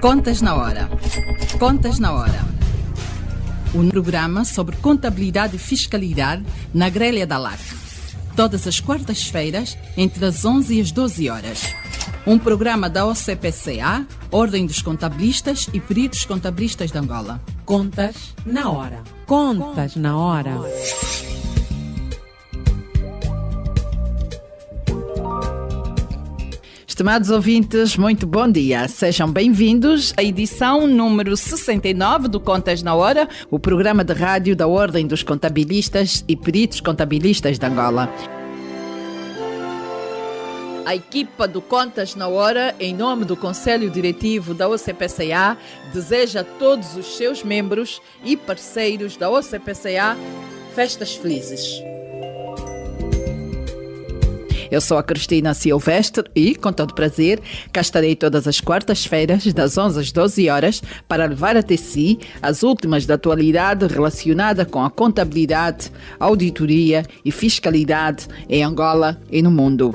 Contas na Hora. Contas na Hora. Um programa sobre contabilidade e fiscalidade na grelha da LAC. Todas as quartas-feiras, entre as 11 e as 12 horas. Um programa da OCPCA, Ordem dos Contabilistas e Peritos Contabilistas de Angola. Contas na Hora. Contas na Hora. Estimados ouvintes, muito bom dia. Sejam bem-vindos à edição número 69 do Contas na Hora, o programa de rádio da Ordem dos Contabilistas e Peritos Contabilistas de Angola. A equipa do Contas na Hora, em nome do Conselho Diretivo da OCPCA, deseja a todos os seus membros e parceiros da OCPCA festas felizes. Eu sou a Cristina Silvestre e, com todo prazer, cá estarei todas as quartas-feiras, das 11 às 12 horas, para levar até si as últimas da atualidade relacionada com a contabilidade, auditoria e fiscalidade em Angola e no mundo.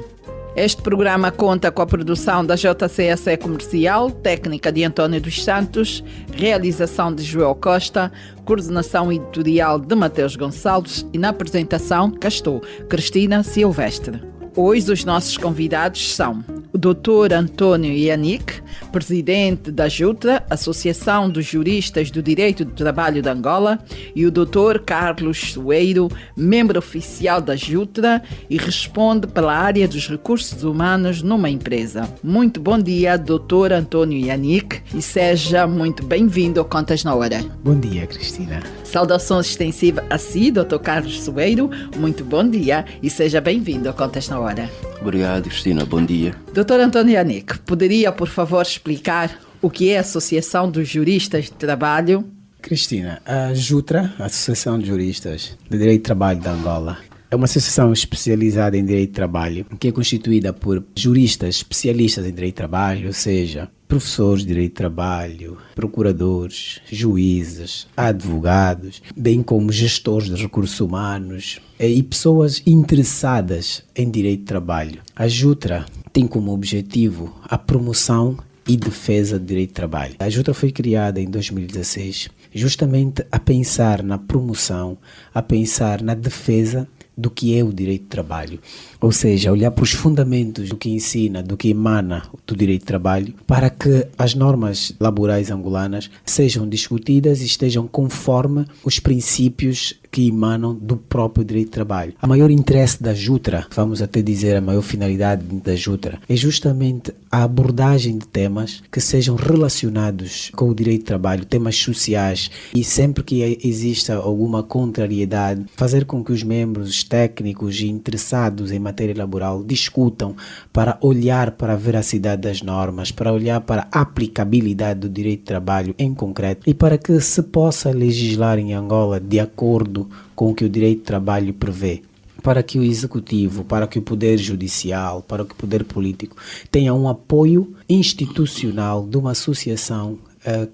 Este programa conta com a produção da JCSE Comercial, técnica de António dos Santos, realização de Joel Costa, coordenação editorial de Mateus Gonçalves e na apresentação, cá estou, Cristina Silvestre. Hoje os nossos convidados são o Dr. António Yannick, presidente da JUTRA, Associação dos Juristas do Direito do Trabalho de Angola, e o Dr. Carlos Soeiro, membro oficial da JUTRA e responde pela área dos recursos humanos numa empresa. Muito bom dia, Dr. António Yannick, e seja muito bem-vindo ao Contas na Hora. Bom dia, Cristina. Saudações extensivas a si, Dr. Carlos Soeiro. Muito bom dia e seja bem-vindo ao Contas na Hora. Obrigado, Cristina. Bom dia. Dr. António Yannick, poderia, por favor, explicar o que é a Associação dos Juristas de Trabalho? Cristina, a JUTRA, a Associação de Juristas de Direito de Trabalho de Angola, é uma associação especializada em direito de trabalho, que é constituída por juristas especialistas em direito de trabalho, ou seja, professores de direito de trabalho, procuradores, juízes, advogados, bem como gestores de recursos humanos e pessoas interessadas em direito de trabalho. A JUTRA tem como objetivo a promoção e defesa do direito de trabalho. A JUTRA foi criada em 2016 justamente a pensar na promoção, a pensar na defesa do que é o direito de trabalho, ou seja, olhar para os fundamentos do que ensina, do que emana do direito de trabalho, para que as normas laborais angolanas sejam discutidas e estejam conforme os princípios que emanam do próprio direito de trabalho. A maior interesse da JUTRA, vamos até dizer a maior finalidade da JUTRA, é justamente a abordagem de temas que sejam relacionados com o direito de trabalho, temas sociais, e sempre que exista alguma contrariedade, fazer com que os membros técnicos e interessados em matéria laboral discutam para olhar para a veracidade das normas, para olhar para a aplicabilidade do direito de trabalho em concreto e para que se possa legislar em Angola de acordo com o que o direito de trabalho prevê, para que o executivo, para que o poder judicial, para que o poder político tenha um apoio institucional de uma associação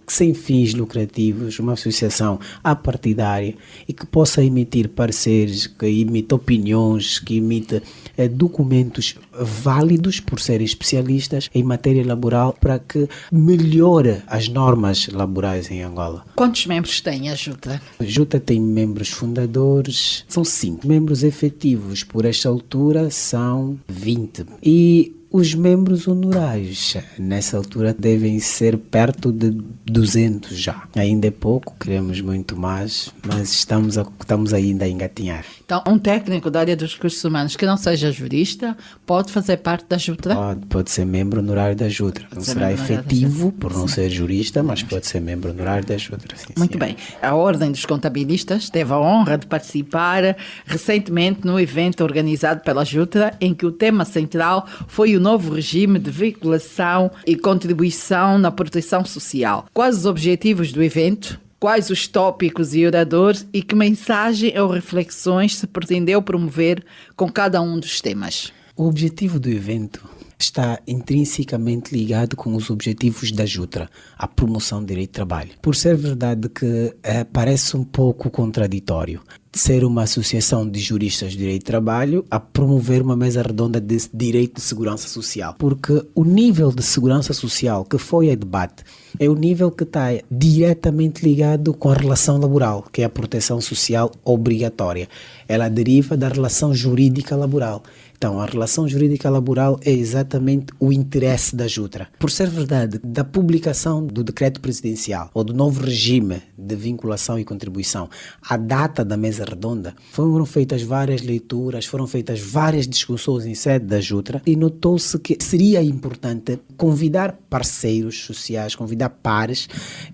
sem fins lucrativos, uma associação apartidária e que possa emitir pareceres, que emita opiniões, que emita documentos válidos por serem especialistas em matéria laboral para que melhore as normas laborais em Angola. Quantos membros tem a JUTRA? A JUTRA tem membros fundadores, são 5. Membros efetivos por esta altura são 20. E os membros honorários, nessa altura, devem ser perto de 200 já. Ainda é pouco, queremos muito mais, mas estamos ainda a engatinhar. Então, um técnico da área dos recursos humanos que não seja jurista pode fazer parte da JUTRA? Pode ser membro honorário da JUTRA. Não será efetivo por não ser jurista, mas pode ser membro honorário da JUTRA. Sim, muito bem. A Ordem dos Contabilistas teve a honra de participar recentemente no evento organizado pela JUTRA, em que o tema central foi o novo regime de veiculação e contribuição na proteção social. Quais os objetivos do evento? Quais os tópicos e oradores e que mensagem ou reflexões se pretendeu promover com cada um dos temas? O objetivo do evento está intrinsecamente ligado com os objetivos da Jutra, a promoção do direito de trabalho. Por ser verdade que parece um pouco contraditório ser uma associação de juristas de direito de trabalho a promover uma mesa redonda de direito de segurança social, porque o nível de segurança social que foi a debate é o nível que está diretamente ligado com a relação laboral, que é a proteção social obrigatória. Ela deriva da relação jurídica laboral. Então, a relação jurídica laboral é exatamente o interesse da Jutra. Por ser verdade, da publicação do decreto presidencial ou do novo regime de vinculação e contribuição à data da mesa redonda, foram feitas várias leituras, foram feitas várias discussões em sede da Jutra e notou-se que seria importante convidar parceiros sociais, convidar pares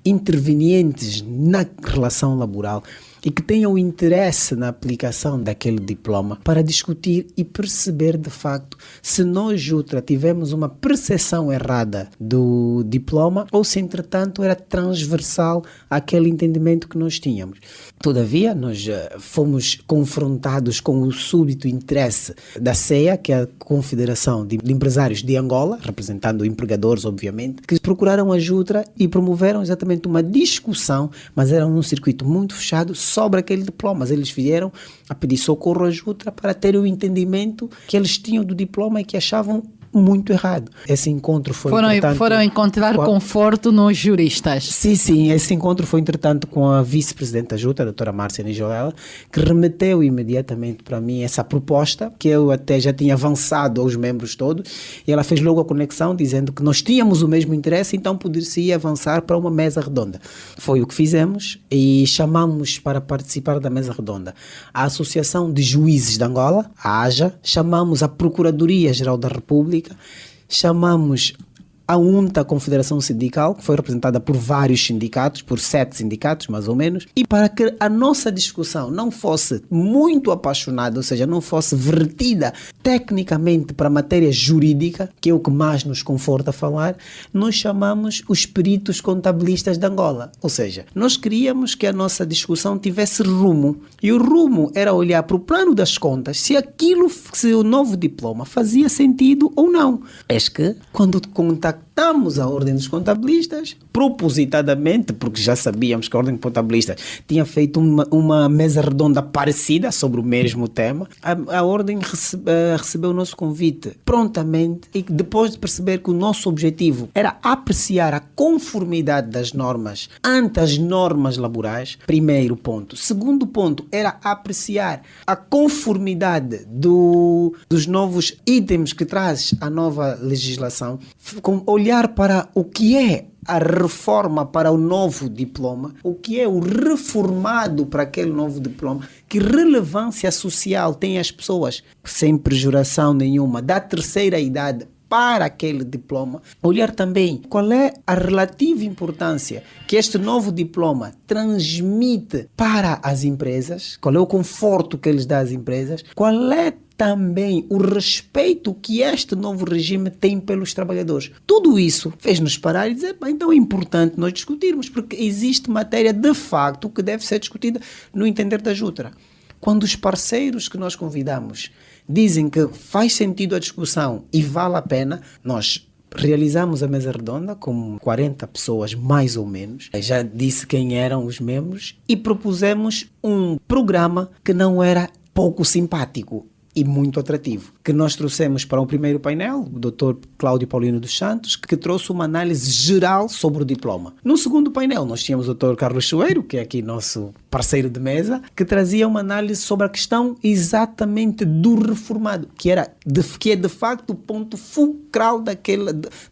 intervenientes na relação laboral e que tenham interesse na aplicação daquele diploma para discutir e perceber de facto se nós, Jutra, tivemos uma percepção errada do diploma ou se, entretanto, era transversal àquele entendimento que nós tínhamos. Todavia, nós fomos confrontados com o súbito interesse da CEA, que é a Confederação de Empresários de Angola, representando empregadores, obviamente, que procuraram a Jutra e promoveram exatamente uma discussão, mas era num circuito muito fechado, sobre aquele diploma. Mas eles vieram a pedir socorro à Jutra para terem o entendimento que eles tinham do diploma e que achavam muito errado. Esse encontro foi... Foram encontrar conforto nos juristas. Sim. Esse encontro foi, entretanto, com a vice-presidente da Jutra, a doutora Márcia Nijoela, que remeteu imediatamente para mim essa proposta, que eu até já tinha avançado aos membros todos, e ela fez logo a conexão, dizendo que nós tínhamos o mesmo interesse, então poderia avançar para uma mesa redonda. Foi o que fizemos e chamamos para participar da mesa redonda a Associação de Juízes de Angola, a AJA, chamamos a Procuradoria-Geral da República, chamamos a UNTA, a Confederação Sindical, que foi representada por vários sindicatos, por 7 sindicatos mais ou menos, e para que a nossa discussão não fosse muito apaixonada, ou seja, não fosse vertida tecnicamente para a matéria jurídica, que é o que mais nos conforta falar, nós chamamos os peritos contabilistas de Angola. Ou seja, nós queríamos que a nossa discussão tivesse rumo, e o rumo era olhar para o plano das contas, se o novo diploma fazia sentido ou não. Eis que, quando contactamos a Ordem dos Contabilistas, propositadamente, porque já sabíamos que a Ordem dos Contabilistas tinha feito uma mesa redonda parecida sobre o mesmo tema, a Ordem recebeu o nosso convite prontamente e depois de perceber que o nosso objetivo era apreciar a conformidade das normas ante as normas laborais, primeiro ponto. Segundo ponto, era apreciar a conformidade dos novos itens que traz a nova legislação, olhar para o que é a reforma para o novo diploma, o que é o reformado para aquele novo diploma, que relevância social tem as pessoas, sem pejoração nenhuma, da terceira idade para aquele diploma, olhar também qual é a relativa importância que este novo diploma transmite para as empresas, qual é o conforto que eles dão às empresas, qual é também o respeito que este novo regime tem pelos trabalhadores. Tudo isso fez-nos parar e dizer, então é importante nós discutirmos, porque existe matéria de facto que deve ser discutida no entender da Jutra. Quando os parceiros que nós convidamos dizem que faz sentido a discussão e vale a pena, nós realizamos a mesa redonda com 40 pessoas, mais ou menos. Já disse quem eram os membros e propusemos um programa que não era pouco simpático e muito atrativo, que nós trouxemos para o primeiro painel, o Dr. Cláudio Paulino dos Santos, que trouxe uma análise geral sobre o diploma. No segundo painel, nós tínhamos o Dr. Carlos Choeiro, que é aqui nosso parceiro de mesa, que trazia uma análise sobre a questão exatamente do reformado, que é de facto o ponto fulcral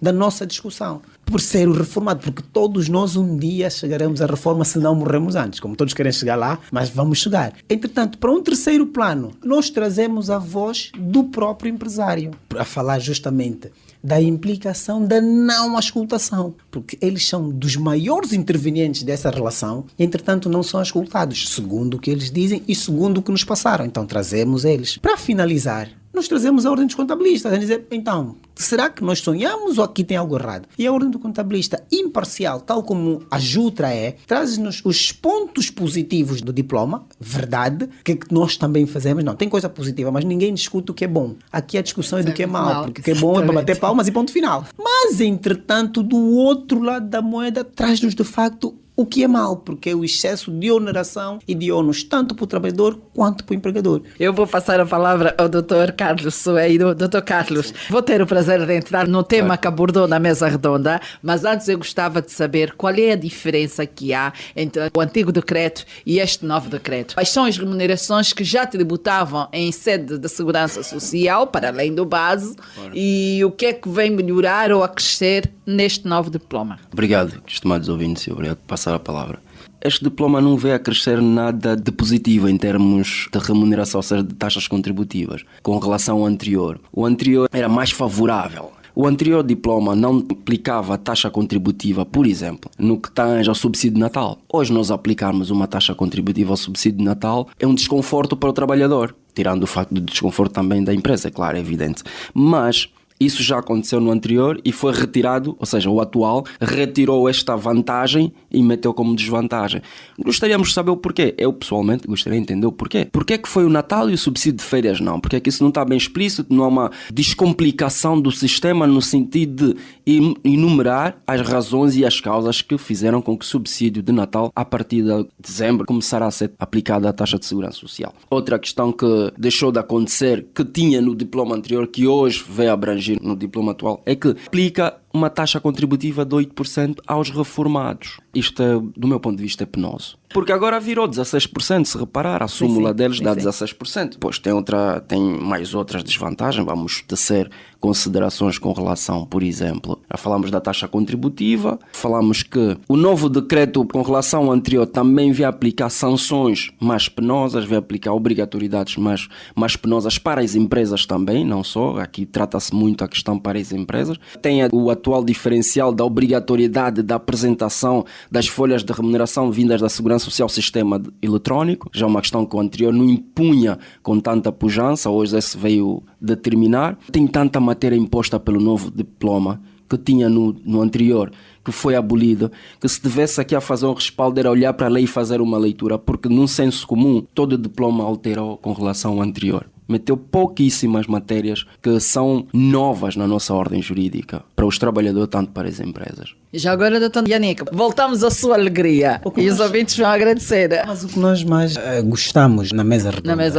da nossa discussão. Por ser o reformado, porque todos nós um dia chegaremos à reforma se não morremos antes, como todos querem chegar lá, mas vamos chegar. Entretanto, para um terceiro plano, nós trazemos a voz do próprio empresário, para falar justamente da implicação da não auscultação, porque eles são dos maiores intervenientes dessa relação e, entretanto, não são auscultados, segundo o que eles dizem e segundo o que nos passaram. Então, trazemos eles. Para finalizar, nós trazemos a ordem dos contabilistas a dizer, então, será que nós sonhamos ou aqui tem algo errado? E a ordem do contabilista imparcial, tal como a Jutra traz-nos os pontos positivos do diploma, verdade, que nós também fazemos. Não, tem coisa positiva, mas ninguém discute o que é bom. Aqui a discussão é do que é mau, porque o que é bom é para bater palmas e ponto final. Mas, entretanto, do outro lado da moeda, traz-nos de facto o que é mau, porque é o excesso de oneração e de ônus, tanto para o trabalhador quanto para o empregador. Eu vou passar a palavra ao Dr. Carlos Soeiro. Dr. Carlos, vou ter o prazer de entrar no tema que abordou na mesa redonda, mas antes eu gostava de saber qual é a diferença que há entre o antigo decreto e este novo decreto. Quais são as remunerações que já tributavam em sede de segurança social, para além do base, e o que é que vem melhorar ou acrescer neste novo diploma? Obrigado, estimados ouvintes, e obrigado por passar a palavra. Este diploma não vê acrescer nada de positivo em termos de remuneração, ou seja, de taxas contributivas, com relação ao anterior. O anterior era mais favorável. O anterior diploma não aplicava a taxa contributiva, por exemplo, no que tange ao subsídio de Natal. Hoje nós aplicarmos uma taxa contributiva ao subsídio de Natal é um desconforto para o trabalhador, tirando o facto de desconforto também da empresa, é claro, é evidente. Mas isso já aconteceu no anterior e foi retirado, ou seja, o atual retirou esta vantagem e meteu como desvantagem. Gostaríamos de saber o porquê. Eu, pessoalmente, gostaria de entender o porquê. Porquê é que foi o Natal e o subsídio de férias não? Porquê é que isso não está bem explícito? Não há uma descomplicação do sistema no sentido de enumerar as razões e as causas que fizeram com que o subsídio de Natal, a partir de dezembro, começará a ser aplicada a taxa de segurança social. Outra questão que deixou de acontecer, que tinha no diploma anterior, que hoje veio abranger no diploma atual, é que aplica uma taxa contributiva de 8% aos reformados. Isto, do meu ponto de vista, é penoso. Porque agora virou 16%, se reparar, a súmula deles dá 16%. Depois tem mais outras desvantagens, vamos tecer considerações com relação, por exemplo, já falamos da taxa contributiva, falamos que o novo decreto com relação ao anterior também vai aplicar sanções mais penosas, vai aplicar obrigatoriedades mais penosas para as empresas também, não só, aqui trata-se muito a questão para as empresas. Tem o atual diferencial da obrigatoriedade da apresentação das folhas de remuneração vindas da Segurança Social sistema eletrónico, já uma questão que o anterior não impunha com tanta pujança, hoje esse veio determinar. Tem tanta matéria imposta pelo novo diploma que tinha no anterior, que foi abolido, que se tivesse aqui a fazer um respaldo era olhar para a lei e fazer uma leitura, porque num senso comum todo o diploma alterou com relação ao anterior. Meteu pouquíssimas matérias que são novas na nossa ordem jurídica, para os trabalhadores, tanto para as empresas. E já agora, doutor Yannick, voltamos à sua alegria. E os ouvintes vão agradecer. Mas o que nós mais gostamos na mesa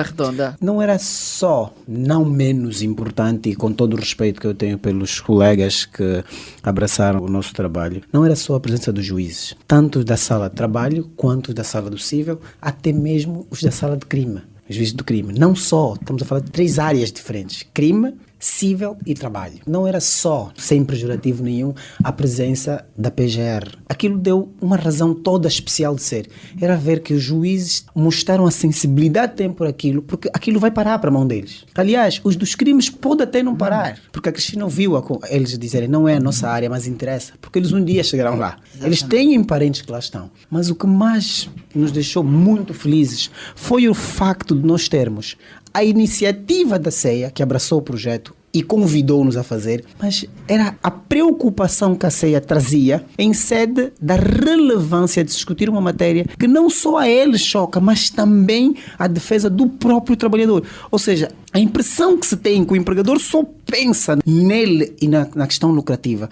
redonda não era só, não menos importante, e com todo o respeito que eu tenho pelos colegas que abraçaram o nosso trabalho, não era só a presença dos juízes, tanto da sala de trabalho quanto da sala do cível, até mesmo os da sala de crime. Os juízes do crime. Não só, estamos a falar de 3 áreas diferentes: crime, cível e trabalho. Não era só, sem pejorativo nenhum, a presença da PGR. Aquilo deu uma razão toda especial de ser. Era ver que os juízes mostraram a sensibilidade que têm por aquilo, porque aquilo vai parar para a mão deles. Aliás, os dos crimes pode até não parar, porque a Cristina ouviu eles dizerem, não é a nossa área, mas interessa, porque eles um dia chegarão lá. Exatamente. Eles têm parentes que lá estão. Mas o que mais nos deixou muito felizes foi o facto de nós termos a iniciativa da CEIA, que abraçou o projeto e convidou-nos a fazer, mas era a preocupação que a CEIA trazia em sede da relevância de discutir uma matéria que não só a eles choca, mas também a defesa do próprio trabalhador. Ou seja, a impressão que se tem que o empregador só pensa nele e na questão lucrativa,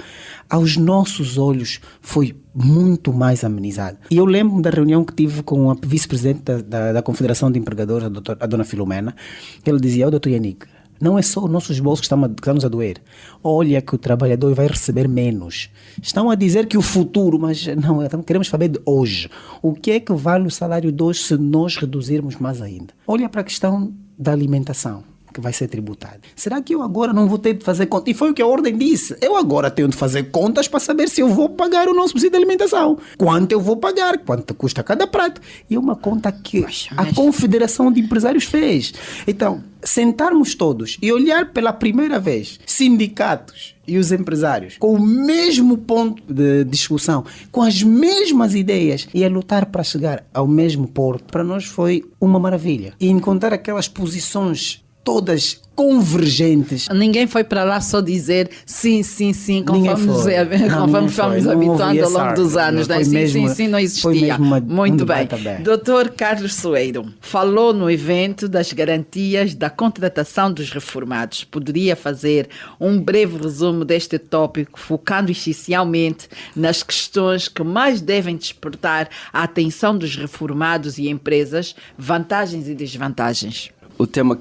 aos nossos olhos foi muito mais amenizado. E eu lembro da reunião que tive com a vice-presidente da Confederação de Empregadores, a dona Filomena, que ela dizia, doutor Yannick, não é só os nossos bolsos que estamos a doer. Olha que o trabalhador vai receber menos. Estão a dizer que o futuro, mas não, queremos saber de hoje. O que é que vale o salário de hoje se nós reduzirmos mais ainda? Olha para a questão da alimentação que vai ser tributada. Será que eu agora não vou ter de fazer conta? E foi o que a ordem disse. Eu agora tenho de fazer contas para saber se eu vou pagar o nosso subsídio de alimentação. Quanto eu vou pagar? Quanto custa cada prato? E é uma conta que a Confederação de Empresários fez. Então, sentarmos todos e olhar pela primeira vez sindicatos e os empresários com o mesmo ponto de discussão, com as mesmas ideias e a lutar para chegar ao mesmo porto, para nós foi uma maravilha. E encontrar aquelas posições todas convergentes. Ninguém foi para lá só dizer sim, sim, sim, Ninguém conforme foi. fomos Não houve habituando ao longo essa dos anos. foi Né? Sim, mesmo- sim, sim, não foi existia. mesmo Muito bem. debate aberto. Doutor Carlos Soeiro falou no evento das garantias da contratação dos reformados. Poderia fazer um breve resumo deste tópico, focando essencialmente nas questões que mais devem despertar a atenção dos reformados e empresas, vantagens e desvantagens. O tema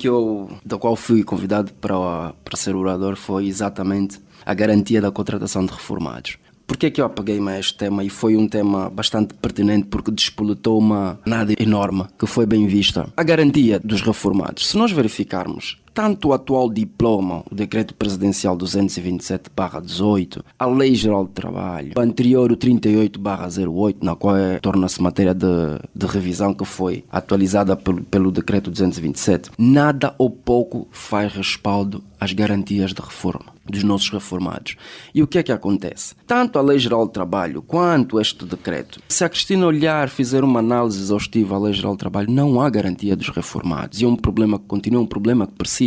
do qual fui convidado para ser orador foi exatamente a garantia da contratação de reformados. Por que eu apeguei-me a este tema? E foi um tema bastante pertinente porque despoletou uma nada enorme que foi bem vista. A garantia dos reformados. Se nós verificarmos tanto o atual diploma, o Decreto Presidencial 227/18, a Lei Geral do Trabalho, o anterior, o 38/08, na qual torna-se matéria de revisão que foi atualizada pelo Decreto 227, nada ou pouco faz respaldo às garantias de reforma dos nossos reformados. E o que é que acontece? Tanto a Lei Geral do Trabalho quanto este decreto, se a Cristina olhar, fizer uma análise exaustiva à Lei Geral do Trabalho, não há garantia dos reformados. E é um problema que continua, um problema que persiste.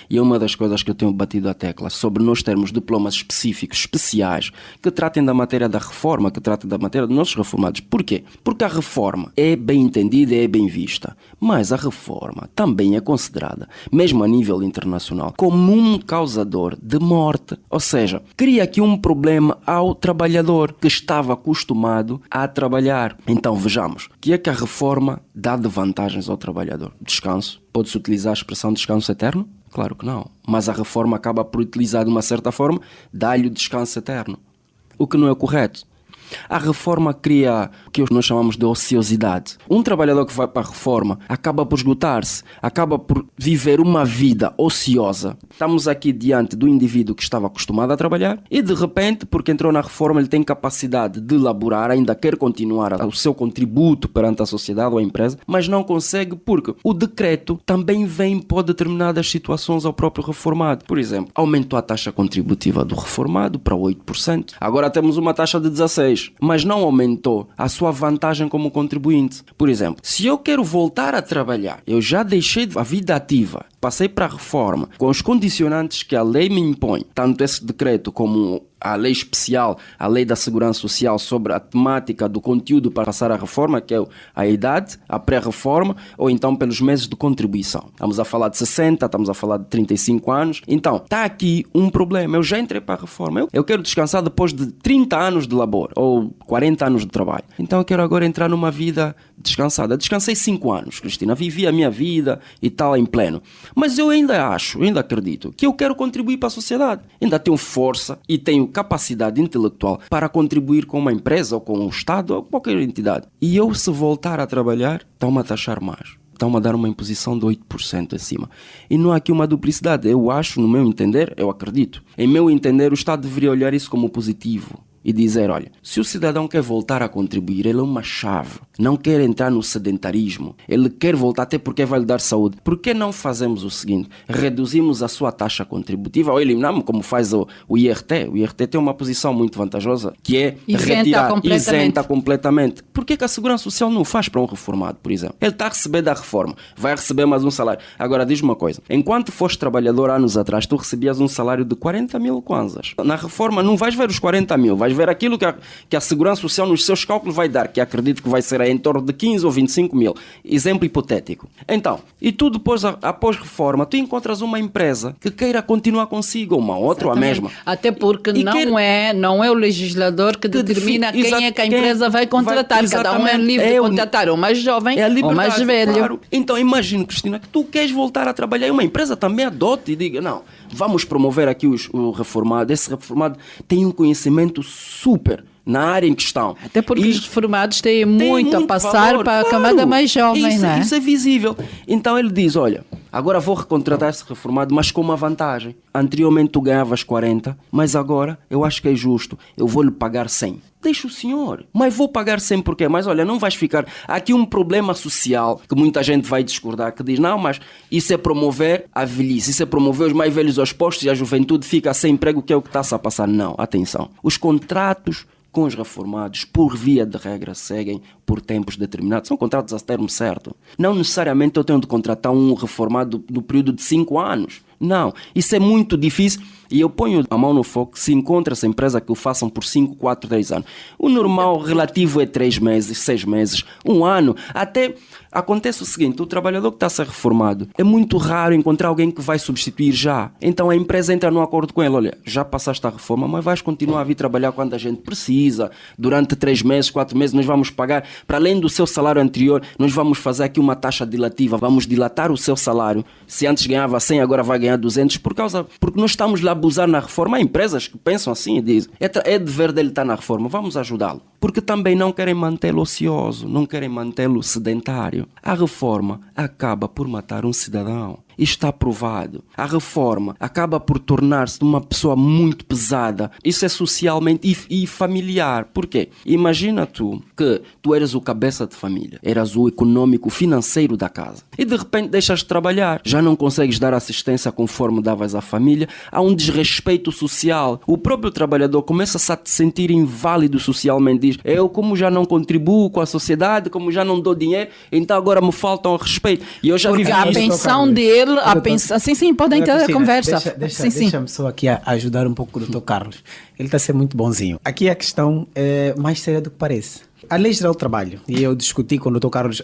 E é uma das coisas que eu tenho batido a tecla sobre nós termos diplomas específicos, especiais, que tratem da matéria da reforma, que tratem da matéria dos nossos reformados. Por quê? Porque a reforma é bem entendida e é bem vista. Mas a reforma também é considerada, mesmo a nível internacional, como um causador de morte. Ou seja, cria aqui um problema ao trabalhador que estava acostumado a trabalhar. Então vejamos, o que é que a reforma dá de vantagens ao trabalhador? Descanso. Pode-se utilizar a expressão descanso eterno? Claro que não. Mas a reforma acaba por utilizar de uma certa forma, dá-lhe o descanso eterno. O que não é correto. A reforma cria o que nós chamamos de ociosidade. Um trabalhador que vai para a reforma acaba por esgotar-se, acaba por viver uma vida ociosa. Estamos aqui diante do indivíduo que estava acostumado a trabalhar e de repente, porque entrou na reforma, ele tem capacidade de laborar, ainda quer continuar o seu contributo perante a sociedade ou a empresa, mas não consegue porque o decreto também vem por determinadas situações ao próprio reformado. Por exemplo, aumentou a taxa contributiva do reformado para 8%. Agora temos uma taxa de 16%. Mas não aumentou a sua vantagem como contribuinte. Por exemplo, se eu quero voltar a trabalhar, eu já deixei a vida ativa, passei para a reforma, com os condicionantes que a lei me impõe, tanto esse decreto como a lei especial, a lei da segurança social sobre a temática do conteúdo para passar a reforma, que é a idade, a pré-reforma, ou então pelos meses de contribuição. Estamos a falar de 60, estamos a falar de 35 anos. Então, está aqui um problema. Eu já entrei para a reforma. Eu quero descansar depois de 30 anos de labor, ou 40 anos de trabalho. Então, eu quero agora entrar numa vida descansada. Descansei 5 anos, Cristina. Vivi a minha vida e tal em pleno. Mas eu ainda acredito que eu quero contribuir para a sociedade. Ainda tenho força e tenho capacidade intelectual para contribuir com uma empresa ou com o Estado ou qualquer entidade. E eu, se voltar a trabalhar, estão-me a taxar mais. Estão-me a dar uma imposição de 8% em cima. E não há aqui uma duplicidade. Eu acho, no meu entender, eu acredito. Em meu entender, o Estado deveria olhar isso como positivo. E dizer, olha, se o cidadão quer voltar a contribuir, ele é uma chave. Não quer entrar no sedentarismo. Ele quer voltar até porque vai lhe dar saúde. Por que não fazemos o seguinte? Reduzimos a sua taxa contributiva ou eliminamos, como faz o IRT. O IRT tem uma posição muito vantajosa, que é isenta completamente. Por que a Segurança Social não faz para um reformado, por exemplo? Ele está a receber da reforma, vai receber mais um salário. Agora, diz-me uma coisa. Enquanto foste trabalhador anos atrás, tu recebias um salário de 40 mil kwanzas. Na reforma, não vais ver os 40 mil, vais ver aquilo que a Segurança Social nos seus cálculos vai dar, que acredito que vai ser em torno de 15 ou 25 mil. Exemplo hipotético. Então, e tu depois, após reforma, tu encontras uma empresa que queira continuar consigo, uma outra ou a mesma. Até porque não é o legislador que determina quem é que a empresa vai contratar. Cada um é livre de contratar o mais jovem ou mais velho. Claro. Então, imagina, Cristina, que tu queres voltar a trabalhar e uma empresa também adote e diga, não, vamos promover aqui o reformado. Esse reformado tem um conhecimento super na área em questão. Até porque os reformados têm muito a passar valor, para a camada mais jovem, não é? Isso é visível. Então ele diz, olha, agora vou recontratar esse reformado, mas com uma vantagem. Anteriormente tu ganhavas 40, mas agora eu acho que é justo. Eu vou lhe pagar 100. Deixa o senhor. Mas vou pagar 100 porquê? Mas olha, não vais ficar... Há aqui um problema social que muita gente vai discordar, que diz, não, mas isso é promover a velhice, isso é promover os mais velhos aos postos e a juventude fica sem emprego, que é o que está-se a passar. Não, atenção. Os contratos com os reformados, por via de regra, seguem por tempos determinados. São contratos a termo certo. Não necessariamente eu tenho de contratar um reformado no período de 5 anos. Não, isso é muito difícil e eu ponho a mão no fogo se encontra essa empresa que o façam por 5, 4, 3 anos. O normal relativo é 3 meses, 6 meses, 1 ano. Até acontece o seguinte, o trabalhador que está a ser reformado, é muito raro encontrar alguém que vai substituir já. Então a empresa entra num acordo com ele, olha, já passaste a reforma, mas vais continuar a vir trabalhar quando a gente precisa. Durante 3 meses, 4 meses, nós vamos pagar, para além do seu salário anterior, nós vamos fazer aqui uma taxa dilativa, vamos dilatar o seu salário. Se antes ganhava 100, agora vai ganhar 200, porque nós estamos lá a abusar na reforma. Há empresas que pensam assim e dizem, é dever dele estar na reforma, vamos ajudá-lo. Porque também não querem mantê-lo ocioso, não querem mantê-lo sedentário. A reforma acaba por matar um cidadão. Isto está provado. A reforma acaba por tornar-se uma pessoa muito pesada. Isso é socialmente e familiar. Por quê? Imagina que tu eras o cabeça de família, eras o econômico, financeiro da casa. E de repente deixas de trabalhar. Já não consegues dar assistência conforme davas à família. Há um desrespeito social. O próprio trabalhador começa-se a se sentir inválido socialmente. Diz, eu como já não contribuo com a sociedade, como já não dou dinheiro, então agora me falta o respeito. E eu já Porque vivi a isso. pensão dele, a pensão... Sim, podem ter a conversa. Deixa-me só aqui ajudar um pouco o Dr. Carlos. Ele está a ser muito bonzinho. Aqui a questão é mais séria do que parece. A Lei Geral do Trabalho, e eu discuti com o Dr. Carlos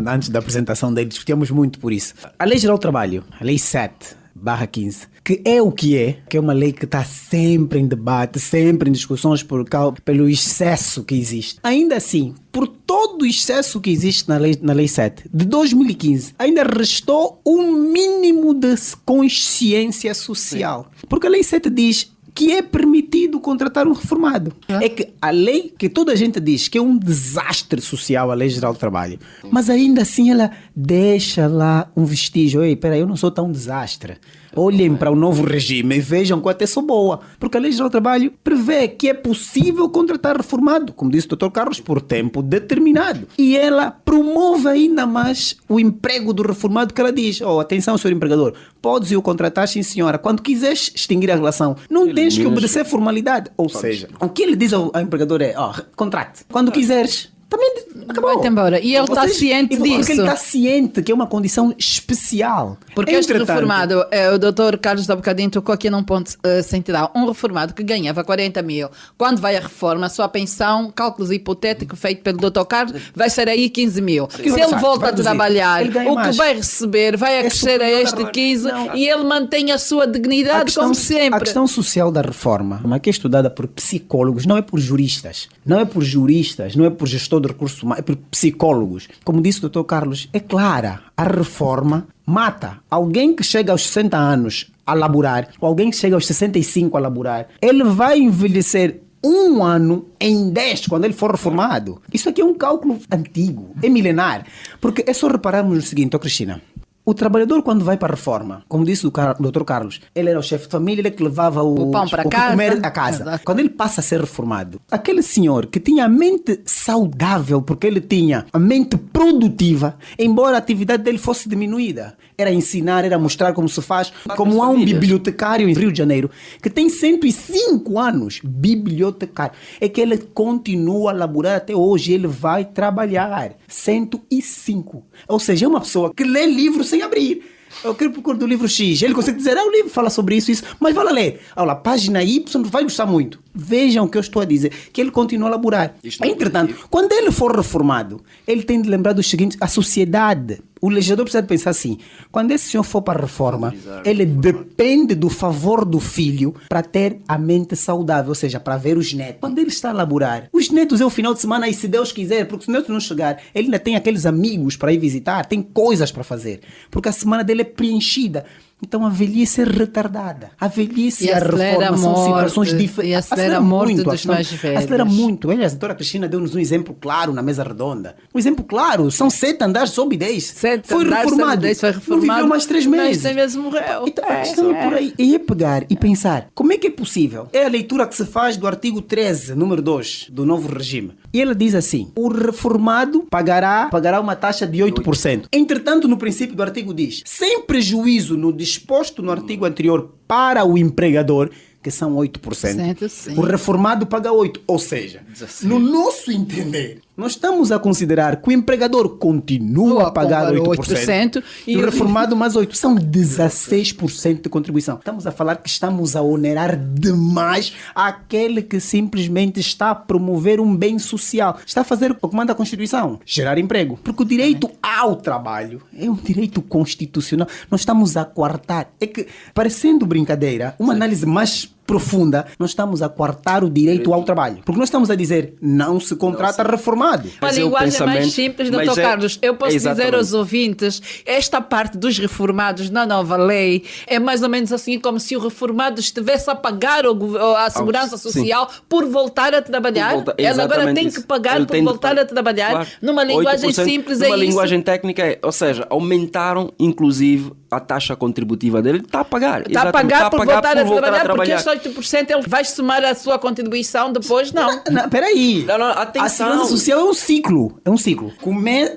antes da apresentação dele, discutíamos muito por isso. A Lei Geral do Trabalho, a Lei 7/15, que é uma lei que está sempre em debate, sempre em discussões pelo excesso que existe. Ainda assim, por todo o excesso que existe na lei 7 de 2015, ainda restou um mínimo de consciência social. Porque a Lei 7 diz que é permitido contratar um reformado. É que a lei que toda a gente diz que é um desastre social, a Lei Geral do Trabalho, mas ainda assim ela deixa lá um vestígio. Ei, peraí, eu não sou tão desastre. Olhem para o novo regime e vejam que eu até sou boa. Porque a Lei Geral do Trabalho prevê que é possível contratar reformado, como disse o Dr. Carlos, por tempo determinado. E ela promove ainda mais o emprego do reformado, que ela diz, atenção, senhor empregador, podes o contratar, sim senhora, quando quiseres extinguir a relação. Não tens que obedecer formalidade. Ou seja, o que ele diz ao empregador é, contrate, quando quiseres. Também acabou. Vai-te embora. E ele está ciente disso. Porque ele está ciente que é uma condição especial. Porque este reformado, o Dr. Carlos da bocadinho tocou aqui num ponto central. Um reformado que ganhava 40 mil, quando vai a reforma, a sua pensão, cálculos hipotéticos feito pelo Dr. Carlos, vai ser aí 15 mil. Se ele volta a trabalhar, o que vai receber vai acrescer a este 15 e ele mantém a sua dignidade como sempre. A questão social da reforma, que é estudada por psicólogos, não é por juristas, não é por gestor de recursos humanos, é por psicólogos. Como disse o Dr. Carlos, é clara, a reforma mata alguém que chega aos 60 anos a laborar, ou alguém que chega aos 65 a laborar, ele vai envelhecer 1 ano em 10 quando ele for reformado. Isso aqui é um cálculo antigo, é milenar, porque é só repararmos no seguinte, Cristina. O trabalhador, quando vai para a reforma, como disse o Dr. Carlos, ele era o chefe de família, ele que levava o pão para casa. Comer a casa. Exato. Quando ele passa a ser reformado, aquele senhor que tinha a mente saudável, porque ele tinha a mente produtiva, embora a atividade dele fosse diminuída, era ensinar, era mostrar como se faz, como há um bibliotecário em Rio de Janeiro, que tem 105 anos, bibliotecário, é que ele continua a laborar até hoje, ele vai trabalhar, 105. Ou seja, é uma pessoa que lê livros sem abrir. Eu quero procurar do livro X. Ele consegue dizer, o livro fala sobre isso, mas vai lá ler. Olha, página Y vai gostar muito. Vejam o que eu estou a dizer, que ele continua a laborar. Entretanto, quando ele for reformado, ele tem de lembrar do seguinte, a sociedade, o legislador precisa de pensar assim, quando esse senhor for para a reforma, ele depende do favor do filho para ter a mente saudável, ou seja, para ver os netos. Quando ele está a laborar, os netos é o final de semana e se Deus quiser, porque se os netos não chegar, ele ainda tem aqueles amigos para ir visitar, tem coisas para fazer, porque a semana dele é preenchida. Então a velhice é retardada. A velhice e a reforma são situações diferentes. E acelera a morte dos mais velhos. Acelera muito. A doutora Cristina deu-nos um exemplo claro na mesa redonda. Um exemplo claro. São 7 andares sob 10. Foi reformado. Não viveu mais 3 meses. 6 meses morreu. Então a questão é por aí. É pegar e pensar, como é que é possível? É a leitura que se faz do artigo 13, número 2, do novo regime. E ela diz assim, o reformado pagará uma taxa de 8%. Entretanto, no princípio do artigo diz, sem prejuízo no disposto no artigo anterior para o empregador, que são 8%. Sim. O reformado paga 8%. Ou seja, 16. no nosso entender, nós estamos a considerar que o empregador continua a pagar 8% e o reformado mais 8%. São 16% de contribuição. Estamos a falar que estamos a onerar demais aquele que simplesmente está a promover um bem social. Está a fazer o que manda a Constituição, gerar emprego. Porque o direito ao trabalho é um direito constitucional. Nós estamos a coartar. É que, parecendo brincadeira, uma análise mais profunda, nós estamos a coartar o direito ao trabalho. Porque nós estamos a dizer, não se contrata reformado. Uma linguagem mais simples, Dr. Carlos. Eu posso dizer aos ouvintes, esta parte dos reformados na nova lei é mais ou menos assim como se o reformado estivesse a pagar a Segurança Social por voltar a trabalhar. Ele agora tem que pagar por voltar a trabalhar. Claro. Numa linguagem simples é isso. Numa linguagem técnica é, ou seja, aumentaram inclusive a taxa contributiva dele. Está a pagar. Está a pagar por voltar a trabalhar, porque este 8% ele vai somar a sua contribuição depois, não. Peraí. Atenção. A Segurança Social é um ciclo. É um ciclo.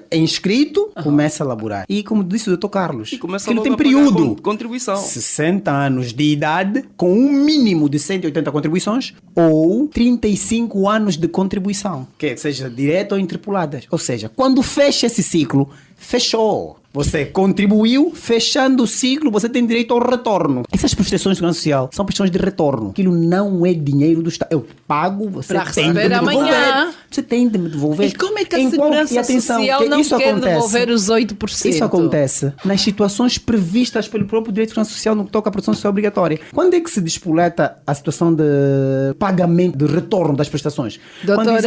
É inscrito, começa a laborar. E como disse o Dr. Carlos, ele tem período. Contribuição. 60 anos de idade, com um mínimo de 180 contribuições, ou 35 anos de contribuição. Que seja direta ou interpoladas. Ou seja, quando fecha esse ciclo, fechou. Você contribuiu, fechando o ciclo, você tem direito ao retorno. Essas prestações de segurança social são prestações de retorno. Aquilo não é dinheiro do Estado. Eu pago, você tem de me devolver. Você tem de me devolver. E como é que a Segurança Social não quer devolver os 8%? Isso acontece nas situações previstas pelo próprio direito de segurança social no que toca à proteção social obrigatória. Quando é que se despoleta a situação de pagamento, de retorno das prestações? Doutor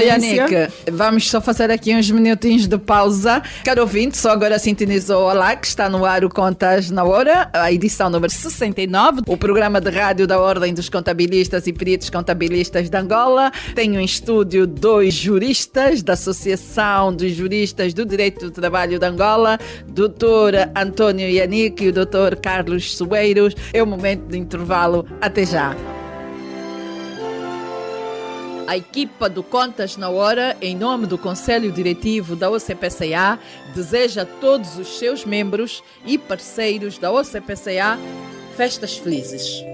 Yannick, vamos só fazer aqui uns minutinhos de pausa. Caro ouvinte, só agora sintonizou Olá, que está no ar o Contas na Hora, a edição número 69, o programa de rádio da Ordem dos Contabilistas e Peritos Contabilistas de Angola. Tenho em estúdio 2 juristas da Associação dos Juristas do Direito do Trabalho de Angola, Dr. António Yannick e o Dr. Carlos Soeiros. É o momento de intervalo. Até já. A equipa do Contas na Hora, em nome do Conselho Diretivo da OCPCA, deseja a todos os seus membros e parceiros da OCPCA festas felizes.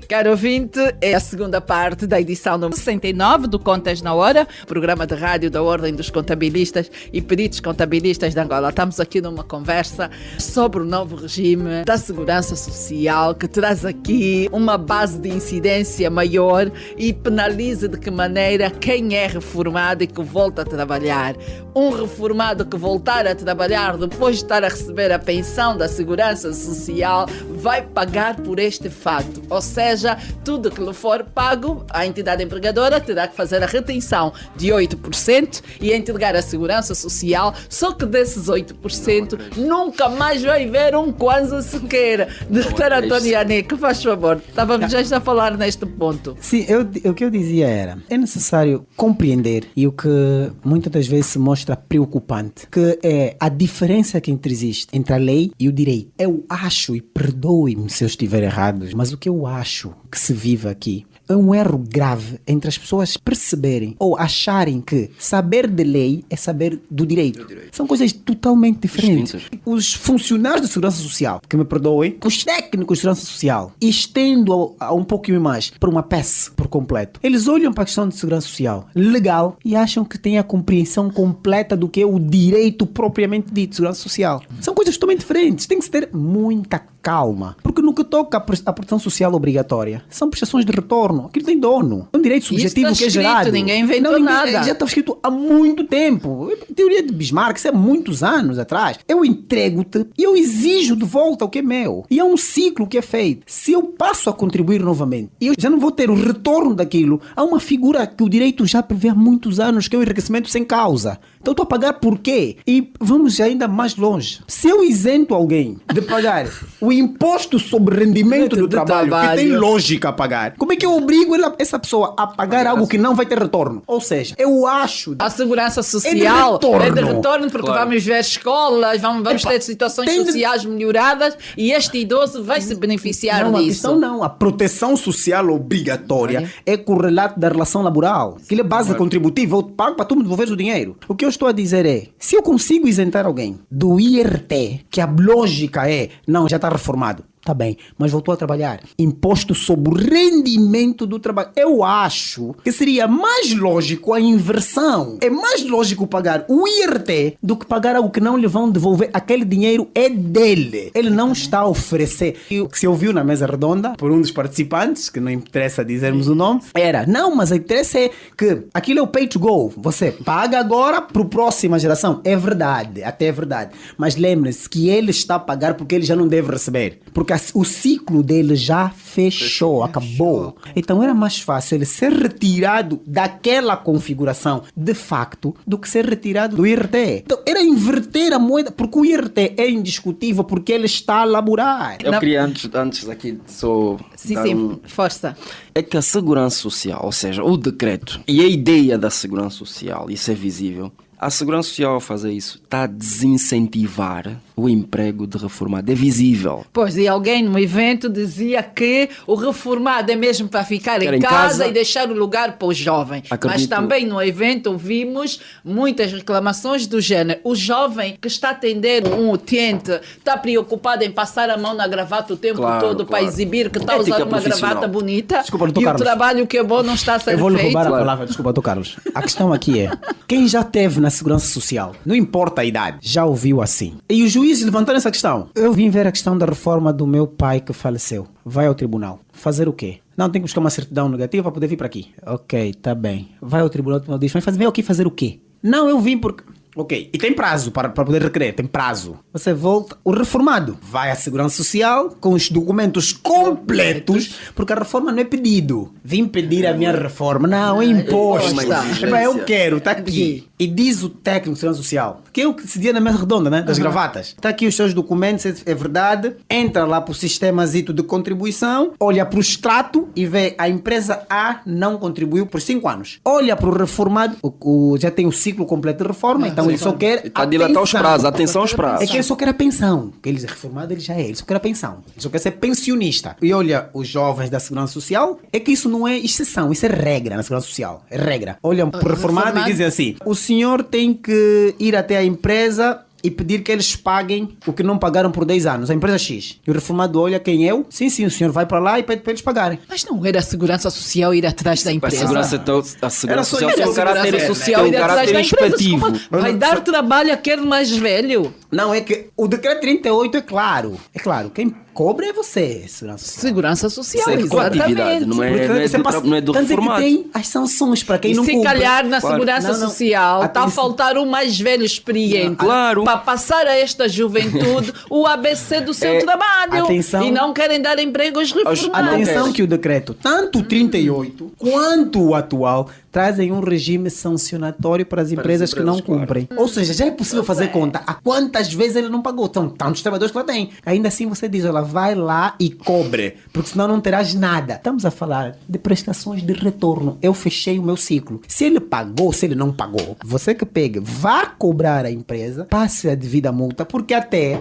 Caro ouvinte, é a segunda parte da edição número 69 do Contas na Hora, programa de rádio da Ordem dos Contabilistas e Peritos Contabilistas de Angola. Estamos aqui numa conversa sobre o novo regime da Segurança Social, que traz aqui uma base de incidência maior e penaliza de que maneira quem é reformado e que volta a trabalhar. Um reformado que voltar a trabalhar depois de estar a receber a pensão da Segurança Social vai pagar por este fato. Ou seja, tudo que lhe for pago, a entidade empregadora terá que fazer a retenção de 8% e entregar à Segurança Social, só que desses 8% nunca mais vai ver um Kwanza sequer. Dr. António Yannick, faz favor, estávamos já a falar neste ponto. Sim, o que eu dizia era, é necessário compreender, e o que muitas das vezes se mostra preocupante, que é a diferença que existe entre a lei e o direito. Eu acho, e perdoe-me se eu estiver errado, mas o que eu acho que se vive aqui é um erro grave entre as pessoas perceberem ou acharem que saber de lei é saber do direito. São coisas totalmente diferentes. Distintas. Os funcionários de segurança social, que me perdoem, os técnicos de segurança social, estendo a um pouquinho mais para uma peça por completo, eles olham para a questão de segurança social legal e acham que têm a compreensão completa do que é o direito propriamente dito de segurança social. São coisas totalmente diferentes. Tem que se ter muita calma. Porque no que toca à proteção social obrigatória, são prestações de retorno. Aquilo tem dono. É um direito subjetivo que é gerado. Ninguém inventou nada. Já está escrito há muito tempo. Teoria de Bismarck, isso é muitos anos atrás. Eu entrego-te e eu exijo de volta o que é meu. E é um ciclo que é feito. Se eu passo a contribuir novamente e eu já não vou ter o retorno daquilo, há uma figura que o direito já prevê há muitos anos, que é o enriquecimento sem causa. Então estou a pagar por quê? E vamos ainda mais longe. Se eu isento alguém de pagar o imposto sobre rendimento do Do trabalho, que trabalho. tem lógica a pagar, como é que eu obrigo essa pessoa a pagar algo que não vai ter retorno? Ou seja, eu acho... A segurança social é de retorno porque Claro. vamos ver escolas, vamos ter situações tem de- sociais melhoradas e este idoso vai se beneficiar Não, a disso. questão não. A proteção social obrigatória é correlato da relação laboral. Aquilo é base contributiva. Eu pago para tu me devolveres o dinheiro. O que eu estou a dizer é, se eu consigo isentar alguém do IRT, que a lógica é, não, já está reformado. Tá bem, mas voltou a trabalhar. Imposto sobre o rendimento do trabalho. Eu acho que seria mais lógico a inversão. É mais lógico pagar o IRT do que pagar algo que não lhe vão devolver. Aquele dinheiro é dele. Ele não está a oferecer. E o que se ouviu na mesa redonda por um dos participantes, que não interessa dizermos o nome, era, não, mas a interessa é que aquilo é o pay to go. Você paga agora para a próxima geração. É verdade, até é verdade. Mas lembre-se que ele está a pagar porque ele já não deve receber. Porque o ciclo dele já fechou, acabou. Então era mais fácil ele ser retirado daquela configuração de facto do que ser retirado do IRT. Então era inverter a moeda, porque o IRT é indiscutível, porque ele está a laborar. Eu queria antes aqui só Sim, dar sim, força. É que a segurança social, ou seja, o decreto e a ideia da segurança social, isso é visível. A segurança social, ao fazer isso, está a desincentivar o emprego de reformado. É visível. Pois, e alguém no evento dizia que o reformado é mesmo para ficar em casa e deixar o lugar para o jovem. Mas Acredito. também no evento ouvimos muitas reclamações do género. O jovem que está a atender um utente está preocupado em passar a mão na gravata o tempo Claro, todo para claro. exibir que está a Ética usar uma profissional. gravata bonita Desculpa, doutor e Carlos. o trabalho que é bom não está a ser Eu vou lhe feito. roubar a palavra, desculpa, doutor Carlos. A questão aqui é, quem já teve na segurança social, não importa a idade, já ouviu assim. E os juízes levantaram essa questão. Eu vim ver a questão da reforma do meu pai que faleceu. Vai ao tribunal. Fazer o quê? Não, tem que buscar uma certidão negativa para poder vir para aqui. Ok, tá bem. Vai ao tribunal, o tribunal diz, mas vem aqui fazer o quê? Não, eu vim porque... Ok, e tem prazo para poder requerer, tem prazo. Você volta, o reformado vai à Segurança Social com os documentos completos, porque a reforma não é pedido. Vim pedir a minha reforma, não, é imposto. uma exigência. Eu quero, está aqui. E diz o técnico de Segurança Social, que é o que se dia na mesa redonda, né? Das gravatas. Está aqui os seus documentos, é verdade. Entra lá para o sistemazito de contribuição, olha para o extrato e vê a empresa A não contribuiu por 5 anos. Olha para o reformado, já tem o ciclo completo de reforma, então ele só quer Está a dilatar os prazos, atenção aos é prazos. que ele só quer a pensão. Porque ele é reformado, ele já é. Ele só quer a pensão. Ele só quer ser pensionista. E olha, os jovens da Segurança Social, é que isso não é exceção, isso é regra na Segurança Social. É regra. Olham para o reformado e dizem assim, o senhor tem que ir até a empresa e pedir que eles paguem o que não pagaram por 10 anos, a empresa X. E o reformado olha quem eu? Sim, o senhor vai para lá e pede para eles pagarem. Mas não era a segurança social ir atrás da A empresa. segurança, a Era segurança só social isso, tem um era caráter, segurança social tem ir um atrás caráter da empresa. inspectivo. Desculpa, vai dar trabalho àquele mais velho. Não, é que o decreto 38 é claro. É claro, quem cobra é você, Segurança Social. Segurança social, Isso é de coletividade, exatamente. não é, Porque não é você do, passa- não é do tanto reformado. que tem as sanções para quem E não se cumpre. calhar na Claro. segurança Não, não. social está a Atenção. faltar um mais velho experiente Claro. para passar a esta juventude o ABC do seu trabalho. Atenção. E não querem dar emprego aos reformados. Atenção que o decreto, tanto o 38 quanto o atual, trazem um regime sancionatório para as empresas que não claro. cumprem. Ou seja, já é possível fazer conta a quantas vezes ele não pagou. São tantos trabalhadores que lá tem. Ainda assim você diz, olha, vai lá e cobre, porque senão não terás nada. Estamos a falar de prestações de retorno. Eu fechei o meu ciclo. Se ele pagou, se ele não pagou, você que pega, vá cobrar a empresa, passe a devida multa, porque até,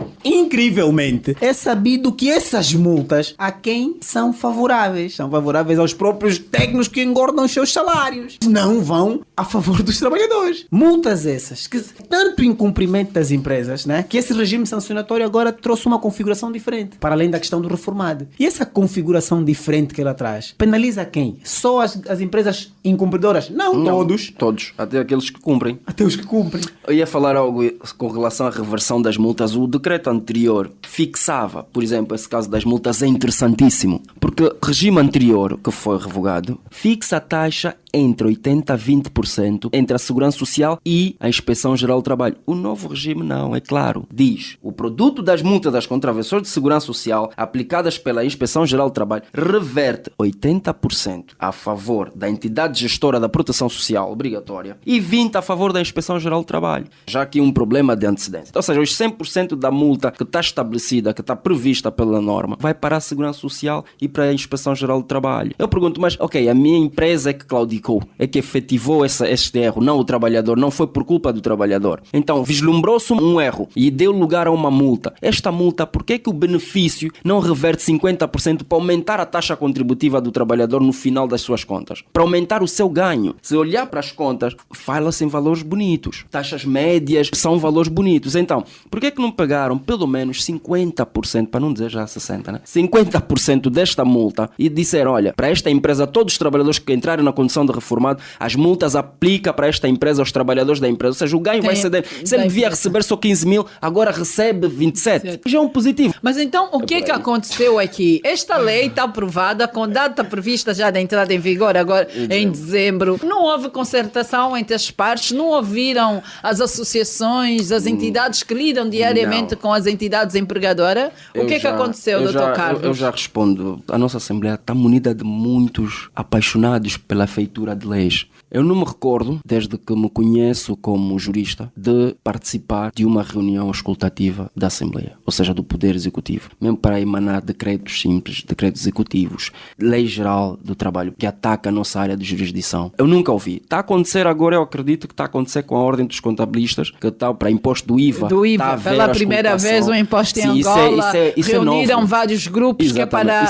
incrivelmente, é sabido que essas multas a quem são favoráveis? São favoráveis aos próprios técnicos que engordam os seus salários. Não vão a favor dos trabalhadores. Multas essas, que tanto incumprimento das empresas, né, que esse regime sancionatório agora trouxe uma configuração diferente, para além da questão do reformado. E essa configuração diferente que ela traz, penaliza quem? Só as empresas incumpridoras? Não, todos. Todos, até aqueles que cumprem. Até os que cumprem. Eu ia falar algo com relação à reversão das multas. O decreto anterior fixava, por exemplo, esse caso das multas é interessantíssimo, porque o regime anterior, que foi revogado, fixa a taxa entre 80% a 20% entre a Segurança Social e a Inspeção Geral do Trabalho. O novo regime não, é claro. Diz, o produto das multas das contravenções de Segurança Social aplicadas pela Inspeção Geral do Trabalho reverte 80% a favor da entidade gestora da proteção social obrigatória e 20% a favor da Inspeção Geral do Trabalho. Já que um problema de antecedência. Ou seja, os 100% da multa que está estabelecida estabelecida, que está prevista pela norma, vai para a Segurança Social e para a Inspeção-Geral do Trabalho. Eu pergunto, mas ok, a minha empresa é que claudicou, é que efetivou este erro, não o trabalhador, não foi por culpa do trabalhador. Então, vislumbrou-se um erro e deu lugar a uma multa. Esta multa, por que é que o benefício não reverte 50% para aumentar a taxa contributiva do trabalhador no final das suas contas? Para aumentar o seu ganho. Se olhar para as contas, fala-se em valores bonitos. Taxas médias são valores bonitos. Então, por que é que não pagaram pelo menos 50%, para não dizer já 60%, né? 50% desta multa e disseram, olha, para esta empresa, todos os trabalhadores que entrarem na condição de reformado, as multas aplicam para esta empresa, aos trabalhadores da empresa. Ou seja, o ganho vai ser dele. Se ele devia receber só 15 mil, agora recebe 27. Já é um positivo. Mas então, o que é que aconteceu aqui? Esta lei está aprovada com data prevista já da entrada em vigor, agora em dezembro. Não houve concertação entre as partes, não ouviram as associações, as entidades que lidam diariamente com as entidades empregadoras. O que é que aconteceu, Dr. Carlos? Eu já respondo. A nossa Assembleia está munida de muitos apaixonados pela feitura de leis. Eu não me recordo, desde que me conheço como jurista, de participar de uma reunião auscultativa da Assembleia, ou seja, do Poder Executivo, mesmo para emanar decretos simples, decretos executivos, lei geral do trabalho, que ataca a nossa área de jurisdição. Eu nunca ouvi. Está a acontecer agora, eu acredito que está a acontecer com a Ordem dos Contabilistas, que está para imposto do IVA. Do IVA, pela primeira vez o imposto em Angola, reuniram vários grupos que é para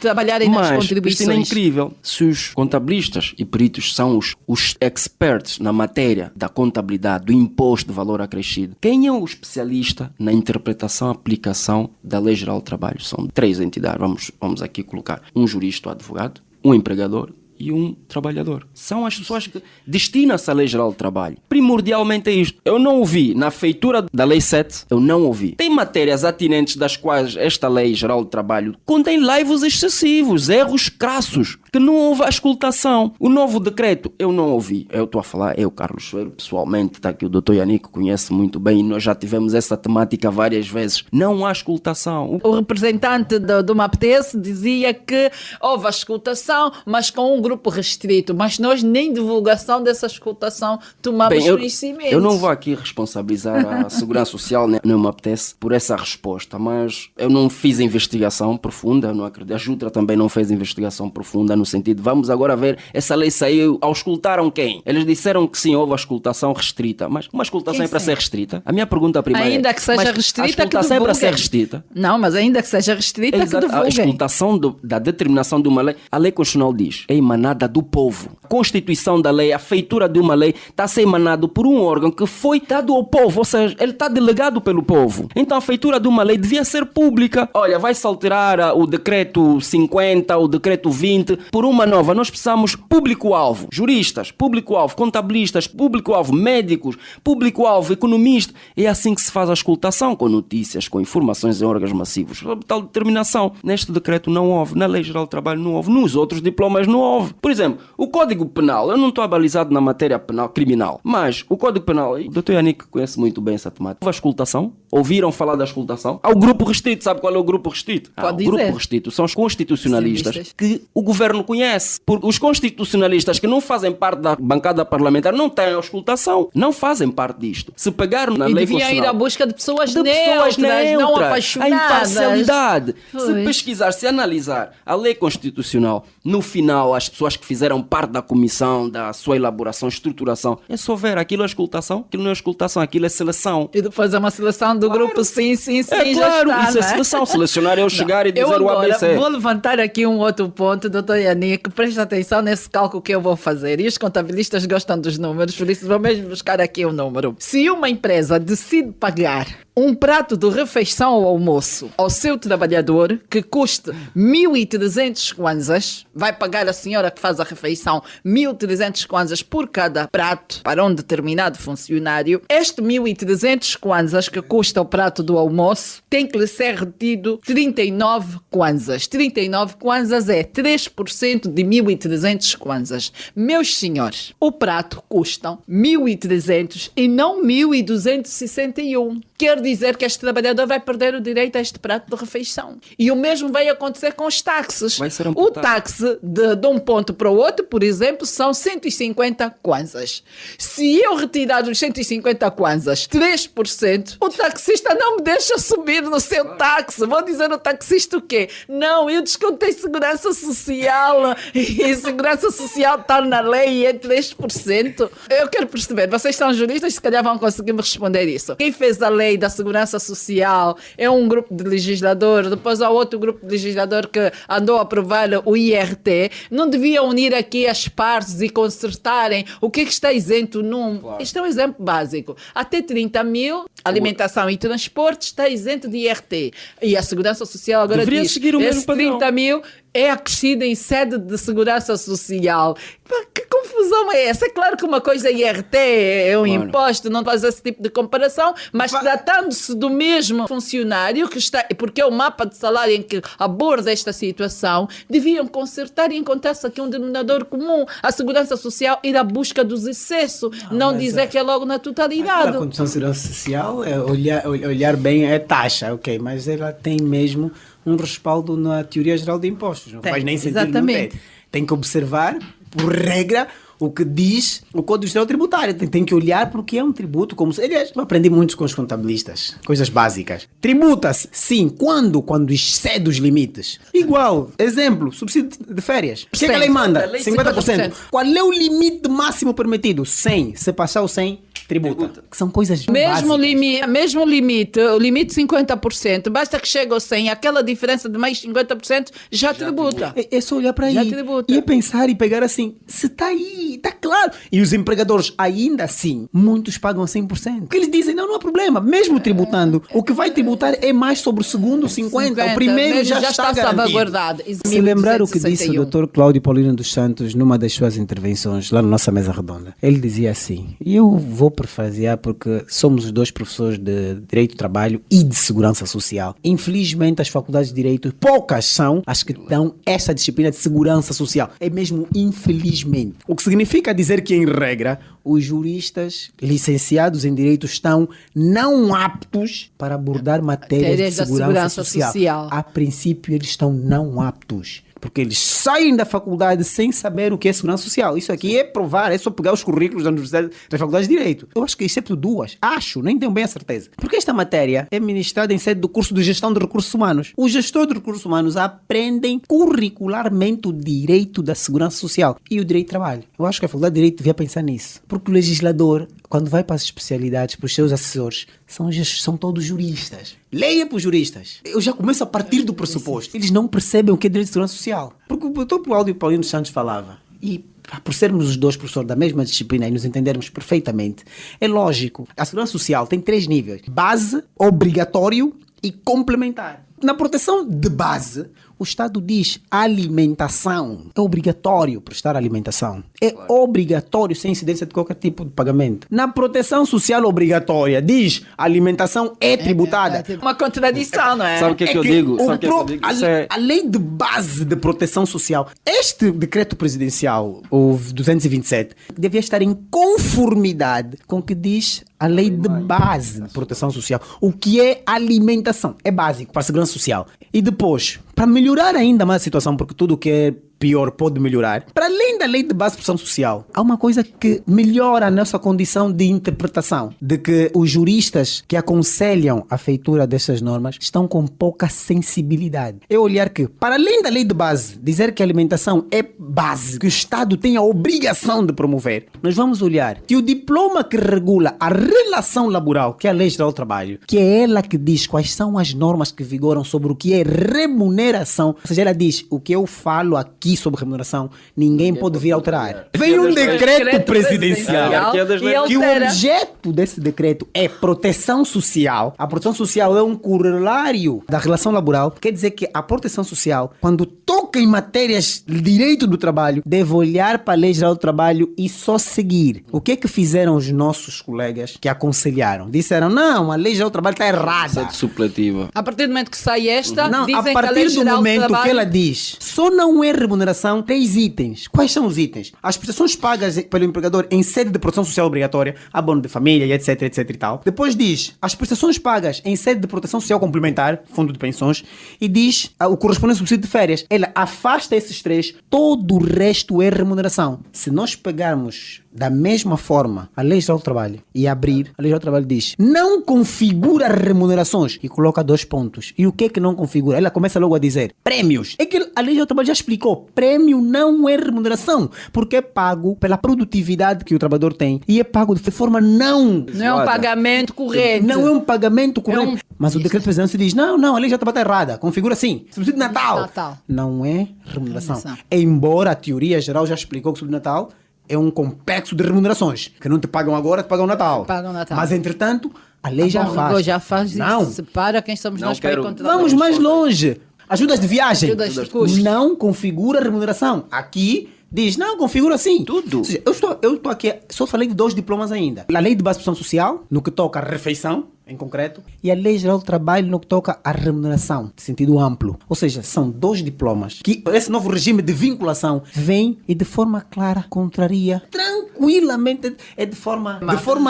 trabalharem nas contribuições. Isto é incrível. Se os contabilistas e peritos são os experts na matéria da contabilidade, do imposto de valor acrescido, quem é o especialista na interpretação e aplicação da Lei Geral do Trabalho? São 3 entidades, vamos aqui colocar um jurista ou advogado, um empregador e um trabalhador. São as pessoas que destinam-se à Lei Geral do Trabalho. Primordialmente é isto. Eu não ouvi, na feitura da Lei 7, eu não ouvi. Tem matérias atinentes das quais esta Lei Geral do Trabalho contém laivos excessivos, erros crassos, que não houve a escutação. O novo decreto, eu não ouvi. Eu estou a falar, Carlos Soeiro, pessoalmente, está aqui o Dr. Yannick, que conhece muito bem, e nós já tivemos essa temática várias vezes. Não há escutação. O representante do MAPTES dizia que houve a escutação, mas com um grupo restrito, mas nós nem divulgação dessa escutação tomamos conhecimento. Eu não vou aqui responsabilizar a Segurança Social, nem me apetece, por essa resposta, mas eu não fiz investigação profunda, não acredito. A Jutra também não fez investigação profunda no sentido, vamos agora ver, essa lei saiu, auscultaram quem? Eles disseram que sim, houve a escutação restrita, mas uma escutação é para ser restrita? A minha pergunta primeira ainda que seja restrita, a escutação é para ser restrita? Não, mas ainda que seja restrita, que divulguem. A escutação da determinação de uma lei, a lei constitucional diz, é emanada do povo. A constituição da lei, a feitura de uma lei está a ser emanado por um órgão que foi dado ao povo, ou seja, ele está delegado pelo povo. Então a feitura de uma lei devia ser pública. Olha, vai-se alterar o decreto 50, o decreto 20, por uma nova. Nós precisamos público-alvo, juristas, público-alvo, contabilistas, público-alvo, médicos, público-alvo, economistas. É assim que se faz a escutação, com notícias, com informações em órgãos massivos. Tal determinação. Neste decreto não houve, na Lei Geral do Trabalho não houve, nos outros diplomas não houve. Por exemplo, o Código Penal, eu não estou abalizado na matéria penal, criminal, mas o Código Penal, o Dr. Yannick conhece muito bem essa temática. Houve a escutação? Ouviram falar da escutação? Há o grupo restrito, sabe qual é o grupo restrito? Pode dizer. O grupo restrito são os constitucionalistas que o governo conhece. Porque os constitucionalistas que não fazem parte da bancada parlamentar não têm a escutação, não fazem parte disto. Se pegaram na lei constitucional... E devia ir à busca de pessoas neutras, não apaixonadas. A imparcialidade. Se pesquisar, se analisar a lei constitucional, no final, as pessoas que fizeram parte da comissão, da sua elaboração, estruturação, é só ver, aquilo é escutação, aquilo não é escutação, aquilo é seleção. E depois é uma seleção do grupo sim, é claro, já está, isso é seleção. Selecionar é eu chegar e dizer o ABC. Vou levantar aqui um outro ponto, Dr. Yannick, presta atenção nesse cálculo que eu vou fazer. E os contabilistas gostam dos números, por isso vou mesmo buscar aqui um número. Se uma empresa decide pagar um prato de refeição ao almoço ao seu trabalhador que custe 1.300 kwanzas, vai pagar a senhora que faz a refeição 1.300 kwanzas por cada prato para um determinado funcionário. Este 1.300 kwanzas que custa o prato do almoço tem que lhe ser retido 39 kwanzas. 39 kwanzas é 3% de 1.300 kwanzas. Meus senhores, o prato custa 1.300 e não 1.261. quer dizer que este trabalhador vai perder o direito a este prato de refeição. E o mesmo vai acontecer com os táxis. Vai ser O amputado. táxi de um ponto para o outro, por exemplo, são 150 kwanzas. Se eu retirar os 150 kwanzas, 3%, o taxista não me deixa subir no seu táxi. Vou dizer ao taxista o quê? Não, eu descontei segurança social e segurança social está na lei e é 3%. Eu quero perceber, vocês são juristas, se calhar vão conseguir me responder isso. Quem fez a lei da segurança social é um grupo de legisladores, depois há outro grupo de legislador que andou a aprovar o IRT. Não deviam unir aqui as partes e consertarem o que está isento num... Claro. Isto é um exemplo básico. Até 30 mil, alimentação e transporte está isento de IRT. E a segurança social agora Deveria diz, seguir o mesmo esse padrão. 30 mil é acrescido em sede de segurança social. Pá, que confusão é essa? É claro que uma coisa é IRT, é um Claro. imposto, não faz esse tipo de comparação, mas tratando-se do mesmo funcionário que está, porque é o mapa de salário em que aborda esta situação, deviam consertar e encontrar-se aqui um denominador comum. A segurança social ir à busca dos excessos, não dizer que é logo na A totalidade. condição de segurança social é olhar bem é taxa, ok, mas ela tem mesmo um respaldo na teoria geral de impostos. Não Tem, faz nem sentido exatamente. não ter. Tem que observar, por regra, o que diz o Código Geral Tributário. Tem que olhar porque é um tributo. Aliás, eu aprendi muito com os contabilistas. Coisas básicas. Tributa-se, sim. Quando? Quando excede os limites. Igual. Exemplo, subsídio de férias. O que é que a lei manda? Lei 50%. Qual é o limite máximo permitido? 100. Se passar o 100, tributa. Que são coisas Mesmo básicas. limite, o limite 50%, basta que chegue ao 100, aquela diferença de mais 50% já tributa. É só olhar para Já aí tributa. e é pensar e pegar assim, se está aí, está claro. E os empregadores, ainda assim, muitos pagam 100%. Porque eles dizem, não há problema, mesmo tributando, o que vai tributar é mais sobre o segundo 50%. O primeiro mesmo já está garantido. salvaguardado. Se lembrar o que disse o 1261. Dr. Cláudio Paulino dos Santos numa das suas intervenções lá na nossa mesa redonda, ele dizia assim, e eu vou parafrasear porque somos os dois professores de Direito do Trabalho e de Segurança Social. Infelizmente, as faculdades de Direito, poucas são as que dão essa disciplina de Segurança Social. É mesmo infelizmente. O que significa dizer que, em regra, os juristas licenciados em Direito estão não aptos para abordar matérias de Matérias da segurança segurança social. A princípio, eles estão não aptos. Porque eles saem da faculdade sem saber o que é segurança social. Isso aqui é provar, é só pegar os currículos da universidade, das faculdades de Direito. Eu acho que excepto duas, nem tenho bem a certeza. Porque esta matéria é ministrada em sede do curso de Gestão de Recursos Humanos. Os gestores de recursos humanos aprendem curricularmente o direito da segurança social e o direito do trabalho. Eu acho que a faculdade de Direito devia pensar nisso. Porque o legislador, quando vai para as especialidades, para os seus assessores, são todos juristas. Leia para os juristas. Eu já começo a partir do pressuposto. Eles não percebem o que é direito de segurança social. Porque o Dr. Cláudio Paulino dos Santos falava, e por sermos os dois professores da mesma disciplina e nos entendermos perfeitamente, é lógico. A segurança social tem 3 níveis. Base, obrigatório e complementar. Na proteção de base, o Estado diz alimentação. É obrigatório prestar alimentação. É obrigatório sem incidência de qualquer tipo de pagamento. Na proteção social obrigatória, diz alimentação é tributada. Uma contradição, não é? Sabe o que é que eu digo? Sabe o que é que eu digo? Isso é... A lei de base de proteção social, este decreto presidencial, o 227, devia estar em conformidade com o que diz a lei de base de proteção social. O que é alimentação? É básico para a segurança social. E depois, para melhorar ainda mais a situação, porque tudo que é pior pode melhorar, para além da lei de base de proteção social, há uma coisa que melhora a nossa condição de interpretação, de que os juristas que aconselham a feitura dessas normas estão com pouca sensibilidade. É olhar que, para além da lei de base, dizer que a alimentação é base, que o Estado tem a obrigação de promover, nós vamos olhar que o diploma que regula a relação laboral, que é a Lei Geral do Trabalho, que é ela que diz quais são as normas que vigoram sobre o que é remuneração, ou seja, ela diz o que eu falo aqui sobre remuneração, ninguém pode vir alterar. Vem um decreto presidencial e que o altera. objeto desse decreto é proteção social. A proteção social é um corolário da relação laboral. Quer dizer que a proteção social, quando toca toca em matérias de direito do trabalho, deve olhar para a Lei Geral do Trabalho e só seguir. O que é que fizeram os nossos colegas que aconselharam? Disseram, não, a Lei Geral do Trabalho está errada. Supletiva. A partir do momento que sai esta, Não, dizem a que a Lei partir do Geral momento Trabalho... que ela diz, só não é remuneração 3 itens. Quais são os itens? As prestações pagas pelo empregador em sede de proteção social obrigatória, abono de família, e etc, etc e tal. Depois diz, as prestações pagas em sede de proteção social complementar, fundo de pensões, e diz o correspondente subsídio de férias. Ela afasta esses 3, todo o resto é remuneração. Se nós pegarmos da mesma forma a Lei Geral do Trabalho e abrir, a Lei Geral do Trabalho diz, não configura remunerações e coloca 2 pontos. E o que é que não configura? Ela começa logo a dizer, prémios. É que a Lei Geral do Trabalho já explicou, prémio não é remuneração, porque é pago pela produtividade que o trabalhador tem e é pago de forma não é um pagamento corrente. Não é um pagamento correto. É Mas o decreto presidencial diz, não, a Lei Geral do Trabalho está errada, configura assim, subsídio de Natal. Não é remuneração. Embora a teoria geral já explicou que o subsídio de Natal é um complexo de remunerações, que não te pagam agora, te pagam Natal. Mas, entretanto, a lei já faz. Não. Separa quem somos nós para ir contra. Vamos mais longe. Ajudas de viagem. Ajudas de custo. Não configura remuneração. Aqui diz, não, configura assim. Tudo. Ou seja, eu estou aqui, só falei de 2 diplomas ainda. A lei de base de prestação social, no que toca à refeição, em concreto, e a Lei Geral do Trabalho no que toca à remuneração, de sentido amplo. Ou seja, são 2 diplomas que esse novo regime de vinculação vem e de forma clara contraria, tranquilamente, é de forma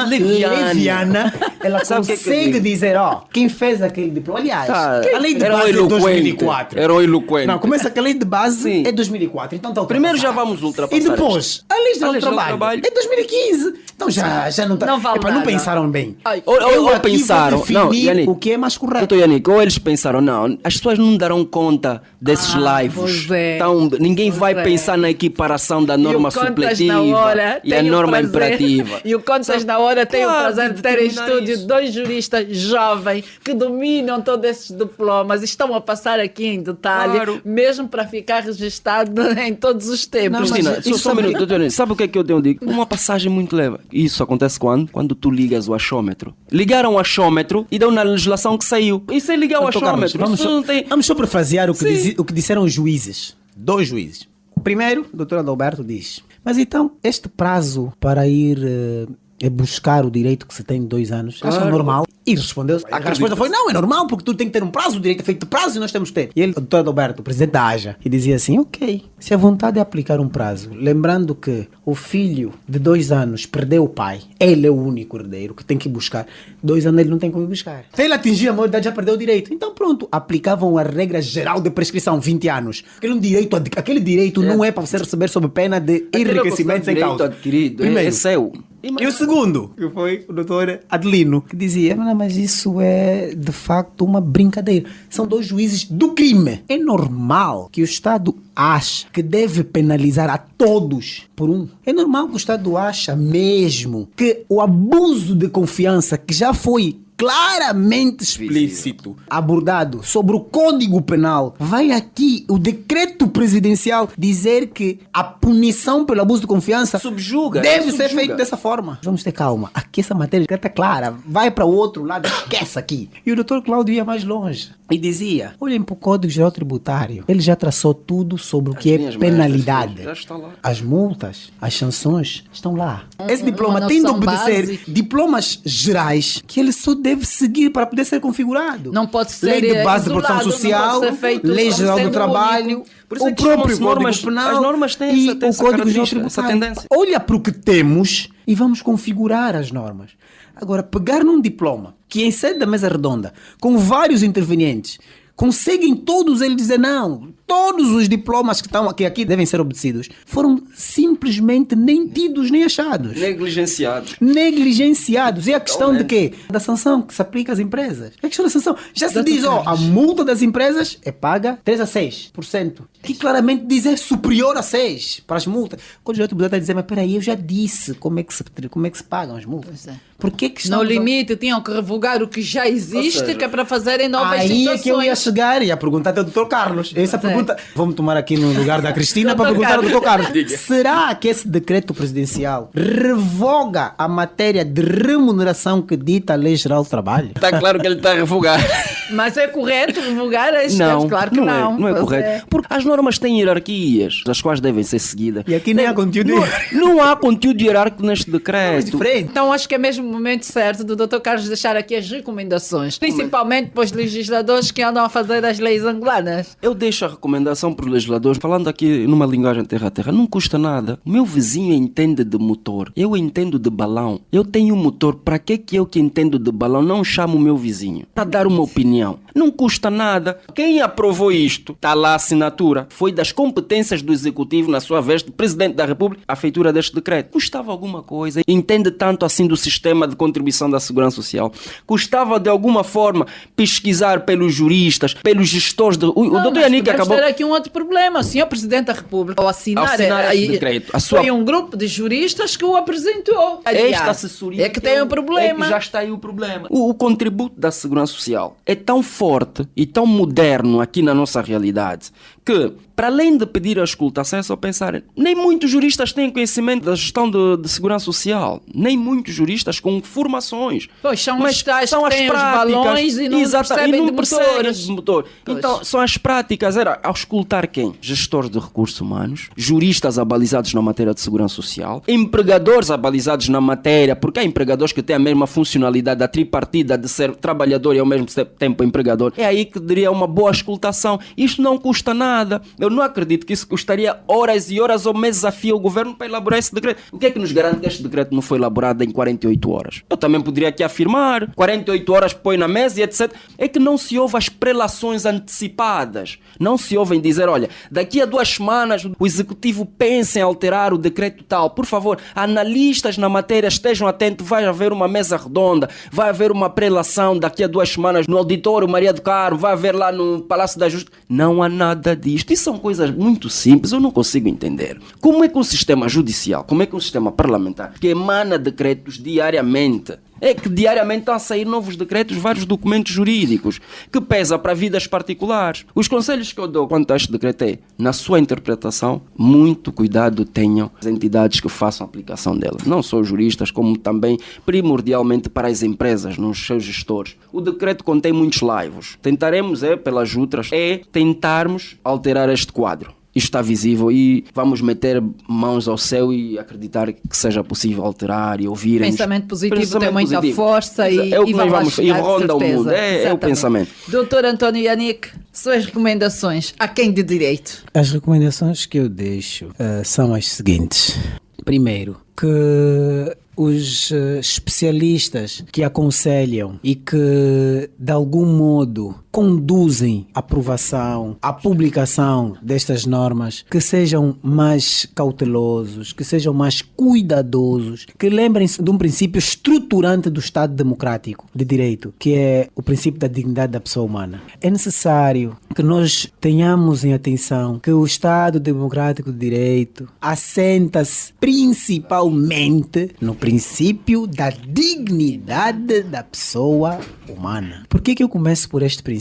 leviana, ela consegue dizer, quem fez aquele diploma, aliás, a lei de base é 2004. Era um eloquente. Não, começa que a lei de base é 2004, então está primeiro já vamos ultrapassar. E depois, a Lei Geral do Trabalho é 2015. Então já não está. Não pensaram bem. Ou pensaram, não, Yannick, o que é mais correto. Doutor Yannick, ou eles pensaram, não, as pessoas não darão conta desses lives. Então, ninguém vai pensar na equiparação da norma supletiva e a norma imperativa. E o Contas na Hora tem o prazer de ter em estúdio 2 juristas jovens que dominam todos esses diplomas e estão a passar aqui em detalhe, mesmo para ficar registado em todos os tempos. Cristina, só um minuto, doutor Yannick, sabe o que é que eu tenho dito? Uma passagem muito leve. Isso acontece quando? Quando tu ligas o achômetro. Ligaram o achômetro e dão na legislação que saiu. Isso é ligar o achômetro. Vamos só parafrasear o que disseram os juízes. 2 juízes. O primeiro, o doutor Adalberto, diz, mas então este prazo para ir buscar o direito que se tem de 2 anos, acha normal? E respondeu, a resposta foi, não, é normal, porque tu tem que ter um prazo, o direito é feito de prazo e nós temos que ter. E ele, o doutor Adalberto, o presidente da AJA, e dizia assim, ok, se a vontade é aplicar um prazo, lembrando que o filho de 2 anos perdeu o pai, ele é o único herdeiro que tem que buscar, 2 anos ele não tem como ir buscar. Se ele atingir a maioridade já perdeu o direito. Então pronto, aplicavam a regra geral de prescrição, 20 anos. Aquele direito não é para você receber sob pena de enriquecimento sem causa. Adquirido, é seu. E o segundo, que foi o doutor Adelino, que dizia, mas isso é de facto uma brincadeira. São 2 juízes do crime. É normal que o Estado ache que deve penalizar a todos por um. É normal que o Estado ache mesmo que o abuso de confiança que já foi claramente explícito, abordado sobre o Código Penal, vai aqui o decreto presidencial dizer que a punição pelo abuso de confiança deve ser feita dessa forma. Vamos ter calma. Aqui essa matéria está clara. Vai para o outro lado, esquece aqui. E o doutor Cláudio ia mais longe e dizia, olhem para o Código Geral Tributário. Ele já traçou tudo sobre o que é penalidade. Já está lá. As multas, as sanções estão lá. Esse diploma tem de obedecer diplomas gerais que ele só deve seguir para poder ser configurado. Não pode ser lei de base de proteção social, lei geral do trabalho, o próprio Código Penal, as normas têm e o Código Geral Tributário. Essa tendência. Olha para o que temos e vamos configurar as normas. Agora, pegar num diploma que em sede da mesa redonda, com vários intervenientes, conseguem todos eles dizer não, todos os diplomas que estão aqui devem ser obedecidos, foram simplesmente nem tidos nem achados. Negligenciados. E a questão de quê? Da sanção que se aplica às empresas. É a questão da sanção. Já se diz, a multa das empresas é paga 3 a 6%. Que claramente diz é superior a 6% para as multas. Quando o direito está a dizer, mas peraí, eu já disse como é que se pagam as multas. Por que que No estamos limite, tinham que revogar o que já existe, Ou seja, que é para fazerem novas Aí situações. é que eu ia chegar e a perguntar ao Dr. Carlos. Essa Pois é. pergunta, vamos tomar aqui no lugar da Cristina para Dr. perguntar ao Dr. Carlos. Diga. Será que esse decreto presidencial revoga a matéria de remuneração que dita a Lei Geral do Trabalho? Está claro que ele está a revogar. Mas é correto revogar as Não, claro que não. não é Pois correto. é. Porque as normas têm hierarquias, as quais devem ser seguidas. E aqui nem há conteúdo. Não há conteúdo hierárquico neste decreto. Diferente. Então acho que é mesmo o momento certo do Dr. Carlos deixar aqui as recomendações, principalmente para os legisladores que andam a fazer as leis angolanas. Eu deixo a recomendação para os legisladores, falando aqui numa linguagem terra a terra, não custa nada. O meu vizinho entende de motor, eu entendo de balão. Eu tenho motor, para que eu que entendo de balão não chamo o meu vizinho? Para dar uma opinião. Não custa nada. Quem aprovou isto, está lá a assinatura, foi das competências do Executivo, na sua vez, do Presidente da República, a feitura deste decreto. Custava alguma coisa? Entende tanto assim do sistema de contribuição da Segurança Social? Custava de alguma forma pesquisar pelos juristas, pelos gestores de... O Não, doutor mas Yannick podemos acabou... ter aqui um outro problema. O senhor Presidente da República, ao assinar este decreto, foi um grupo de juristas que o apresentou. Aliás, Esta assessoria é que tem um problema. É que já está aí o problema. O contributo da Segurança Social é tão forte e tão moderno aqui na nossa realidade que, para além de pedir a auscultação, é só pensar, nem muitos juristas têm conhecimento da gestão de segurança social. Nem muitos juristas com formações. Pois, são Mas os tais são que as têm os práticas. balões e não Exata, percebem e não de percebem motores. de motor. Pois. Então, são as práticas. Era auscultar quem? Gestores de recursos humanos, juristas abalizados na matéria de segurança social, empregadores abalizados na matéria, porque há empregadores que têm a mesma funcionalidade da tripartida de ser trabalhador e ao mesmo tempo empregador. É aí que teria uma boa auscultação. Isto não custa nada. Eu não acredito que isso custaria horas e horas ou meses a fio ao governo para elaborar esse decreto. O que é que nos garante que este decreto não foi elaborado em 48 horas? Eu também poderia aqui afirmar, 48 horas põe na mesa e etc. É que não se houve as prelações antecipadas. Não se ouvem dizer, olha, daqui a 2 semanas o Executivo pensa em alterar o decreto tal. Por favor, analistas na matéria estejam atentos, vai haver uma mesa redonda, vai haver uma prelação daqui a 2 semanas no auditório Maria do Carmo, vai haver lá no Palácio da Justiça. Não há nada disto. Isso são coisas muito simples, eu não consigo entender. Como é que um sistema judicial, como é que um sistema parlamentar que emana decretos diariamente, é que diariamente estão a sair novos decretos, vários documentos jurídicos, que pesa para vidas particulares. Os conselhos que eu dou quanto a este decreto é, na sua interpretação, muito cuidado tenham as entidades que façam a aplicação dela. Não só os juristas, como também, primordialmente, para as empresas, nos seus gestores. O decreto contém muitos laivos. Tentaremos, pelas outras, tentarmos alterar este quadro. Isto está visível e vamos meter mãos ao céu e acreditar que seja possível alterar e ouvir. Pensamento positivo tem muita força e, é o que nós vai lá vamos chegar, e ronda de o certeza. mundo. É o Exatamente. pensamento. Doutor António Yannick, suas recomendações a quem de direito? As recomendações que eu deixo são as seguintes. Primeiro, que os especialistas que aconselham e que de algum modo conduzem a aprovação, a publicação destas normas, que sejam mais cautelosos, que sejam mais cuidadosos, que lembrem-se de um princípio estruturante do Estado democrático de direito, que é o princípio da dignidade da pessoa humana. É necessário que nós tenhamos em atenção que o Estado democrático de direito assenta-se principalmente no princípio da dignidade da pessoa humana. Por que eu começo por este princípio?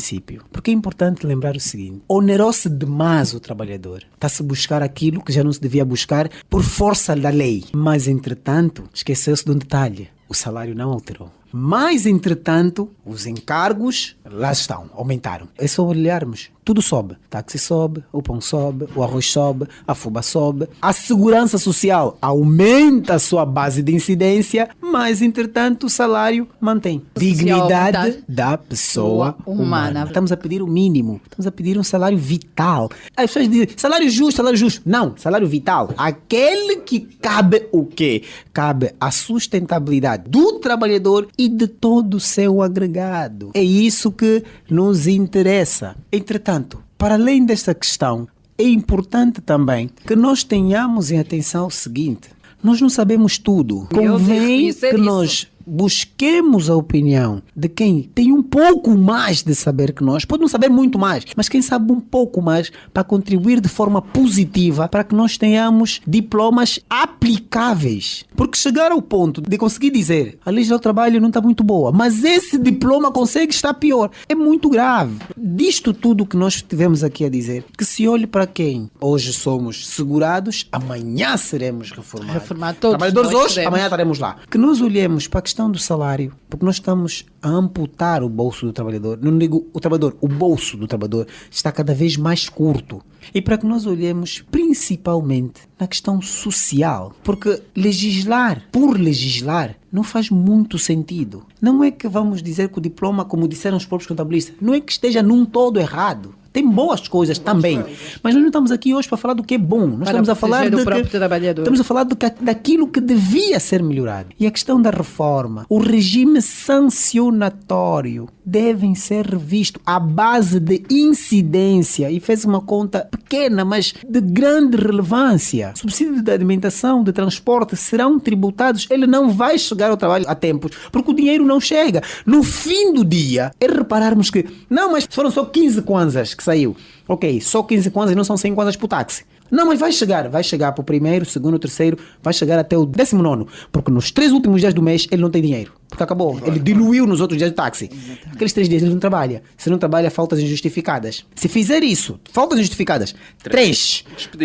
Porque é importante lembrar o seguinte: onerou-se demais o trabalhador. Está-se a buscar aquilo que já não se devia buscar por força da lei. Mas, entretanto, esqueceu-se de um detalhe: o salário não alterou. Mas, entretanto, os encargos lá estão, aumentaram. É só olharmos, tudo sobe. Táxi sobe, o pão sobe, o arroz sobe, a fuba sobe. A segurança social aumenta a sua base de incidência, mas, entretanto, o salário mantém. Dignidade da pessoa humana. Estamos a pedir o mínimo, estamos a pedir um salário vital. As pessoas dizem, salário justo, salário justo. Não, salário vital. Aquele que cabe o quê? Cabe a sustentabilidade do trabalhador e de todo o seu agregado. É isso que nos interessa. Entretanto, para além desta questão, é importante também que nós tenhamos em atenção o seguinte: nós não sabemos tudo. Convém que nós busquemos a opinião de quem tem um pouco mais de saber que nós, pode não saber muito mais, mas quem sabe um pouco mais para contribuir de forma positiva para que nós tenhamos diplomas aplicáveis. Porque chegar ao ponto de conseguir dizer a lei geral do trabalho não está muito boa, mas esse diploma consegue estar pior, é muito grave. Disto tudo que nós tivemos aqui a dizer, que se olhe para quem hoje somos segurados, amanhã seremos reformados. Reformar todos. Trabalhadores nós hoje, queremos. amanhã estaremos lá. Que nós olhemos para a questão do salário, porque nós estamos a amputar o bolso do trabalhador. Não digo o trabalhador, o bolso do trabalhador está cada vez mais curto. E para que nós olhemos principalmente na questão social, porque legislar por legislar não faz muito sentido. Não é que vamos dizer que o diploma, como disseram os próprios contabilistas, não é que esteja num todo errado. Tem boas coisas também, mas nós não estamos aqui hoje para falar do que é bom. Nós Para estamos a falar proteger o próprio trabalhador. Estamos a falar daquilo que devia ser melhorado. E a questão da reforma, o regime sancionatório devem ser revisto à base de incidência. E fez uma conta pequena, mas de grande relevância. Subsídio de alimentação, de transporte serão tributados. Ele não vai chegar ao trabalho a tempo, porque o dinheiro não chega. No fim do dia, é repararmos que, não, mas foram só 15 kwanzas que saiu. Ok, só 15 kwanzas não são 100 kwanzas por táxi. Não, mas vai chegar para o primeiro, segundo, terceiro, vai chegar até o 19º, porque nos 3 últimos dias do mês ele não tem dinheiro, porque acabou, ele diluiu nos outros dias do táxi. Aqueles 3 dias ele não trabalha, se não trabalha, faltas injustificadas. Se fizer isso, faltas injustificadas, 3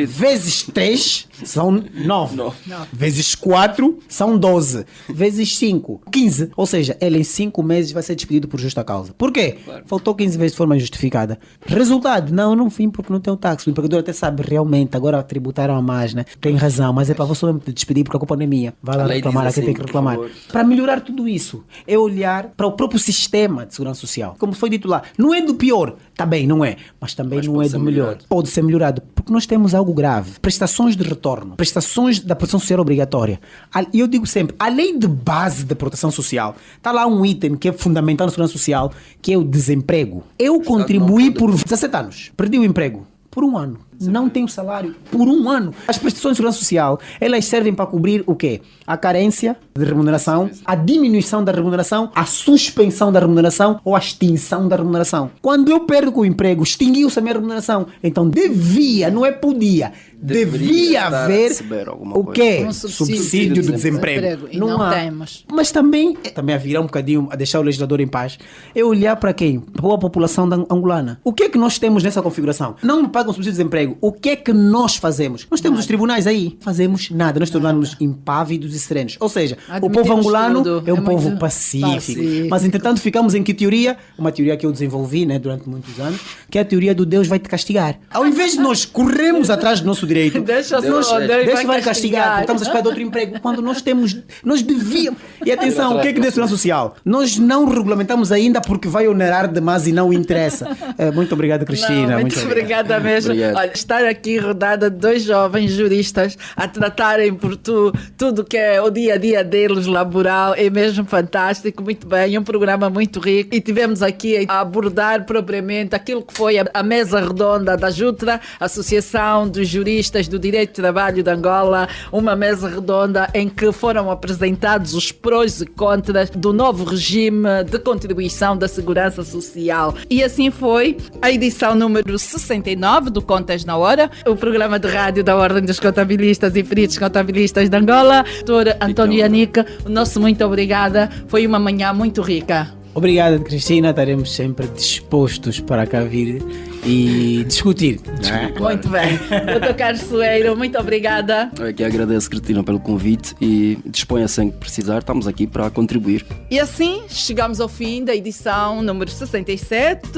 vezes 3 são 9, vezes 4 são 12, vezes 5, 15, ou seja, ele em 5 meses vai ser despedido por justa causa. Por quê? Faltou 15 vezes de forma injustificada. Resultado, não vim porque não tem o táxi. O empregador até sabe realmente, agora tributaram a mais, né? Tem razão, mas é para você mesmo te despedir porque a culpa não é minha. Vai lá reclamar, aqui tem que reclamar. Para melhorar tudo isso, é olhar para o próprio sistema de segurança social. Como foi dito lá, não é do pior, tá bem, não é, mas também não é do melhor. Pode ser melhorado, porque nós temos algo grave. Prestações de retorno, prestações da proteção social obrigatória. E eu digo sempre, a lei de base da proteção social, está lá um item que é fundamental na segurança social, que é o desemprego. Eu contribuí por 17 anos, perdi o emprego por 1 ano. Não tenho salário por 1 ano. As prestações de segurança social, elas servem para cobrir o quê? A carência de remuneração, a diminuição da remuneração, a suspensão da remuneração ou a extinção da remuneração. Quando eu perco o emprego, extinguiu-se a minha remuneração. Então devia, não é podia, devia haver o quê? Subsídio de desemprego. E não temos. Mas também haverá um bocadinho a deixar o legislador em paz. É olhar para quem? Para a população angolana. O que é que nós temos nessa configuração? Não me pagam subsídio de desemprego. O que é que nós fazemos? Nós temos os tribunais aí. Fazemos nada. Nós tornamos impávidos e serenos. Ou seja, o povo angolano é um povo pacífico. Mas, entretanto, ficamos em que teoria? Uma teoria que eu desenvolvi, né, durante muitos anos, que é a teoria do Deus vai te castigar. Ao invés de nós corrermos atrás do nosso direito, Deus vai castigar, porque estamos a esperar de outro emprego. Quando nós devíamos. E atenção, o que é Deus segurança social? Nós não regulamentamos ainda porque vai onerar demais e não interessa. Muito obrigado, Cristina. Muito obrigada mesmo. Olha, estar aqui rodada de 2 jovens juristas a tratarem por tudo que é o dia a dia deles, laboral, é mesmo fantástico, muito bem, um programa muito rico e tivemos aqui a abordar propriamente aquilo que foi a mesa redonda da JUTRA, Associação dos Juristas do Direito de Trabalho de Angola, uma mesa redonda em que foram apresentados os prós e contras do novo regime de contribuição da Segurança Social. E assim foi a edição número 69 do Contas na Hora, o programa de rádio da Ordem dos Contabilistas e Peritos Contabilistas de Angola. Doutor António Yanica, o nosso muito obrigada. Foi uma manhã muito rica. Obrigado, Cristina. Estaremos sempre dispostos para cá vir e discutir. Muito bem. Doutor Carlos Soeiro, muito obrigada. Eu aqui agradeço, Cristina, pelo convite e disponha-se em que precisar. Estamos aqui para contribuir. E assim chegamos ao fim da edição número 67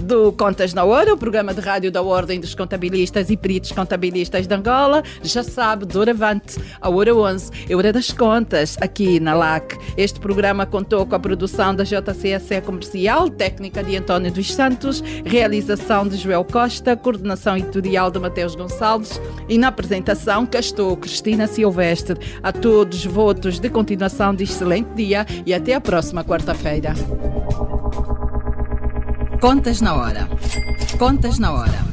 do Contas na Hora, o programa de rádio da Ordem dos Contabilistas e Peritos Contabilistas de Angola. Já sabe, doravante, a hora 11, é hora das contas, aqui na LAC. Este programa contou com a produção da JCSE Comercial, técnica de António dos Santos, realização de Joel Costa, coordenação editorial de Mateus Gonçalves e na apresentação cá estou, Cristina Silvestre. A todos votos de continuação de excelente dia e até a próxima quarta-feira. Contas na Hora. Contas na Hora.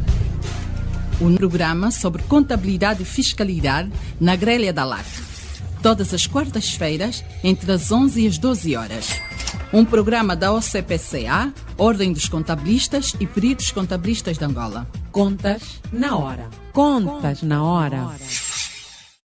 Um programa sobre contabilidade e fiscalidade na grelha da LAC. todas as quartas-feiras, entre as 11 e as 12 horas. Um programa da OCPCA, Ordem dos Contabilistas e Peritos Contabilistas de Angola. Contas na hora. Contas na hora.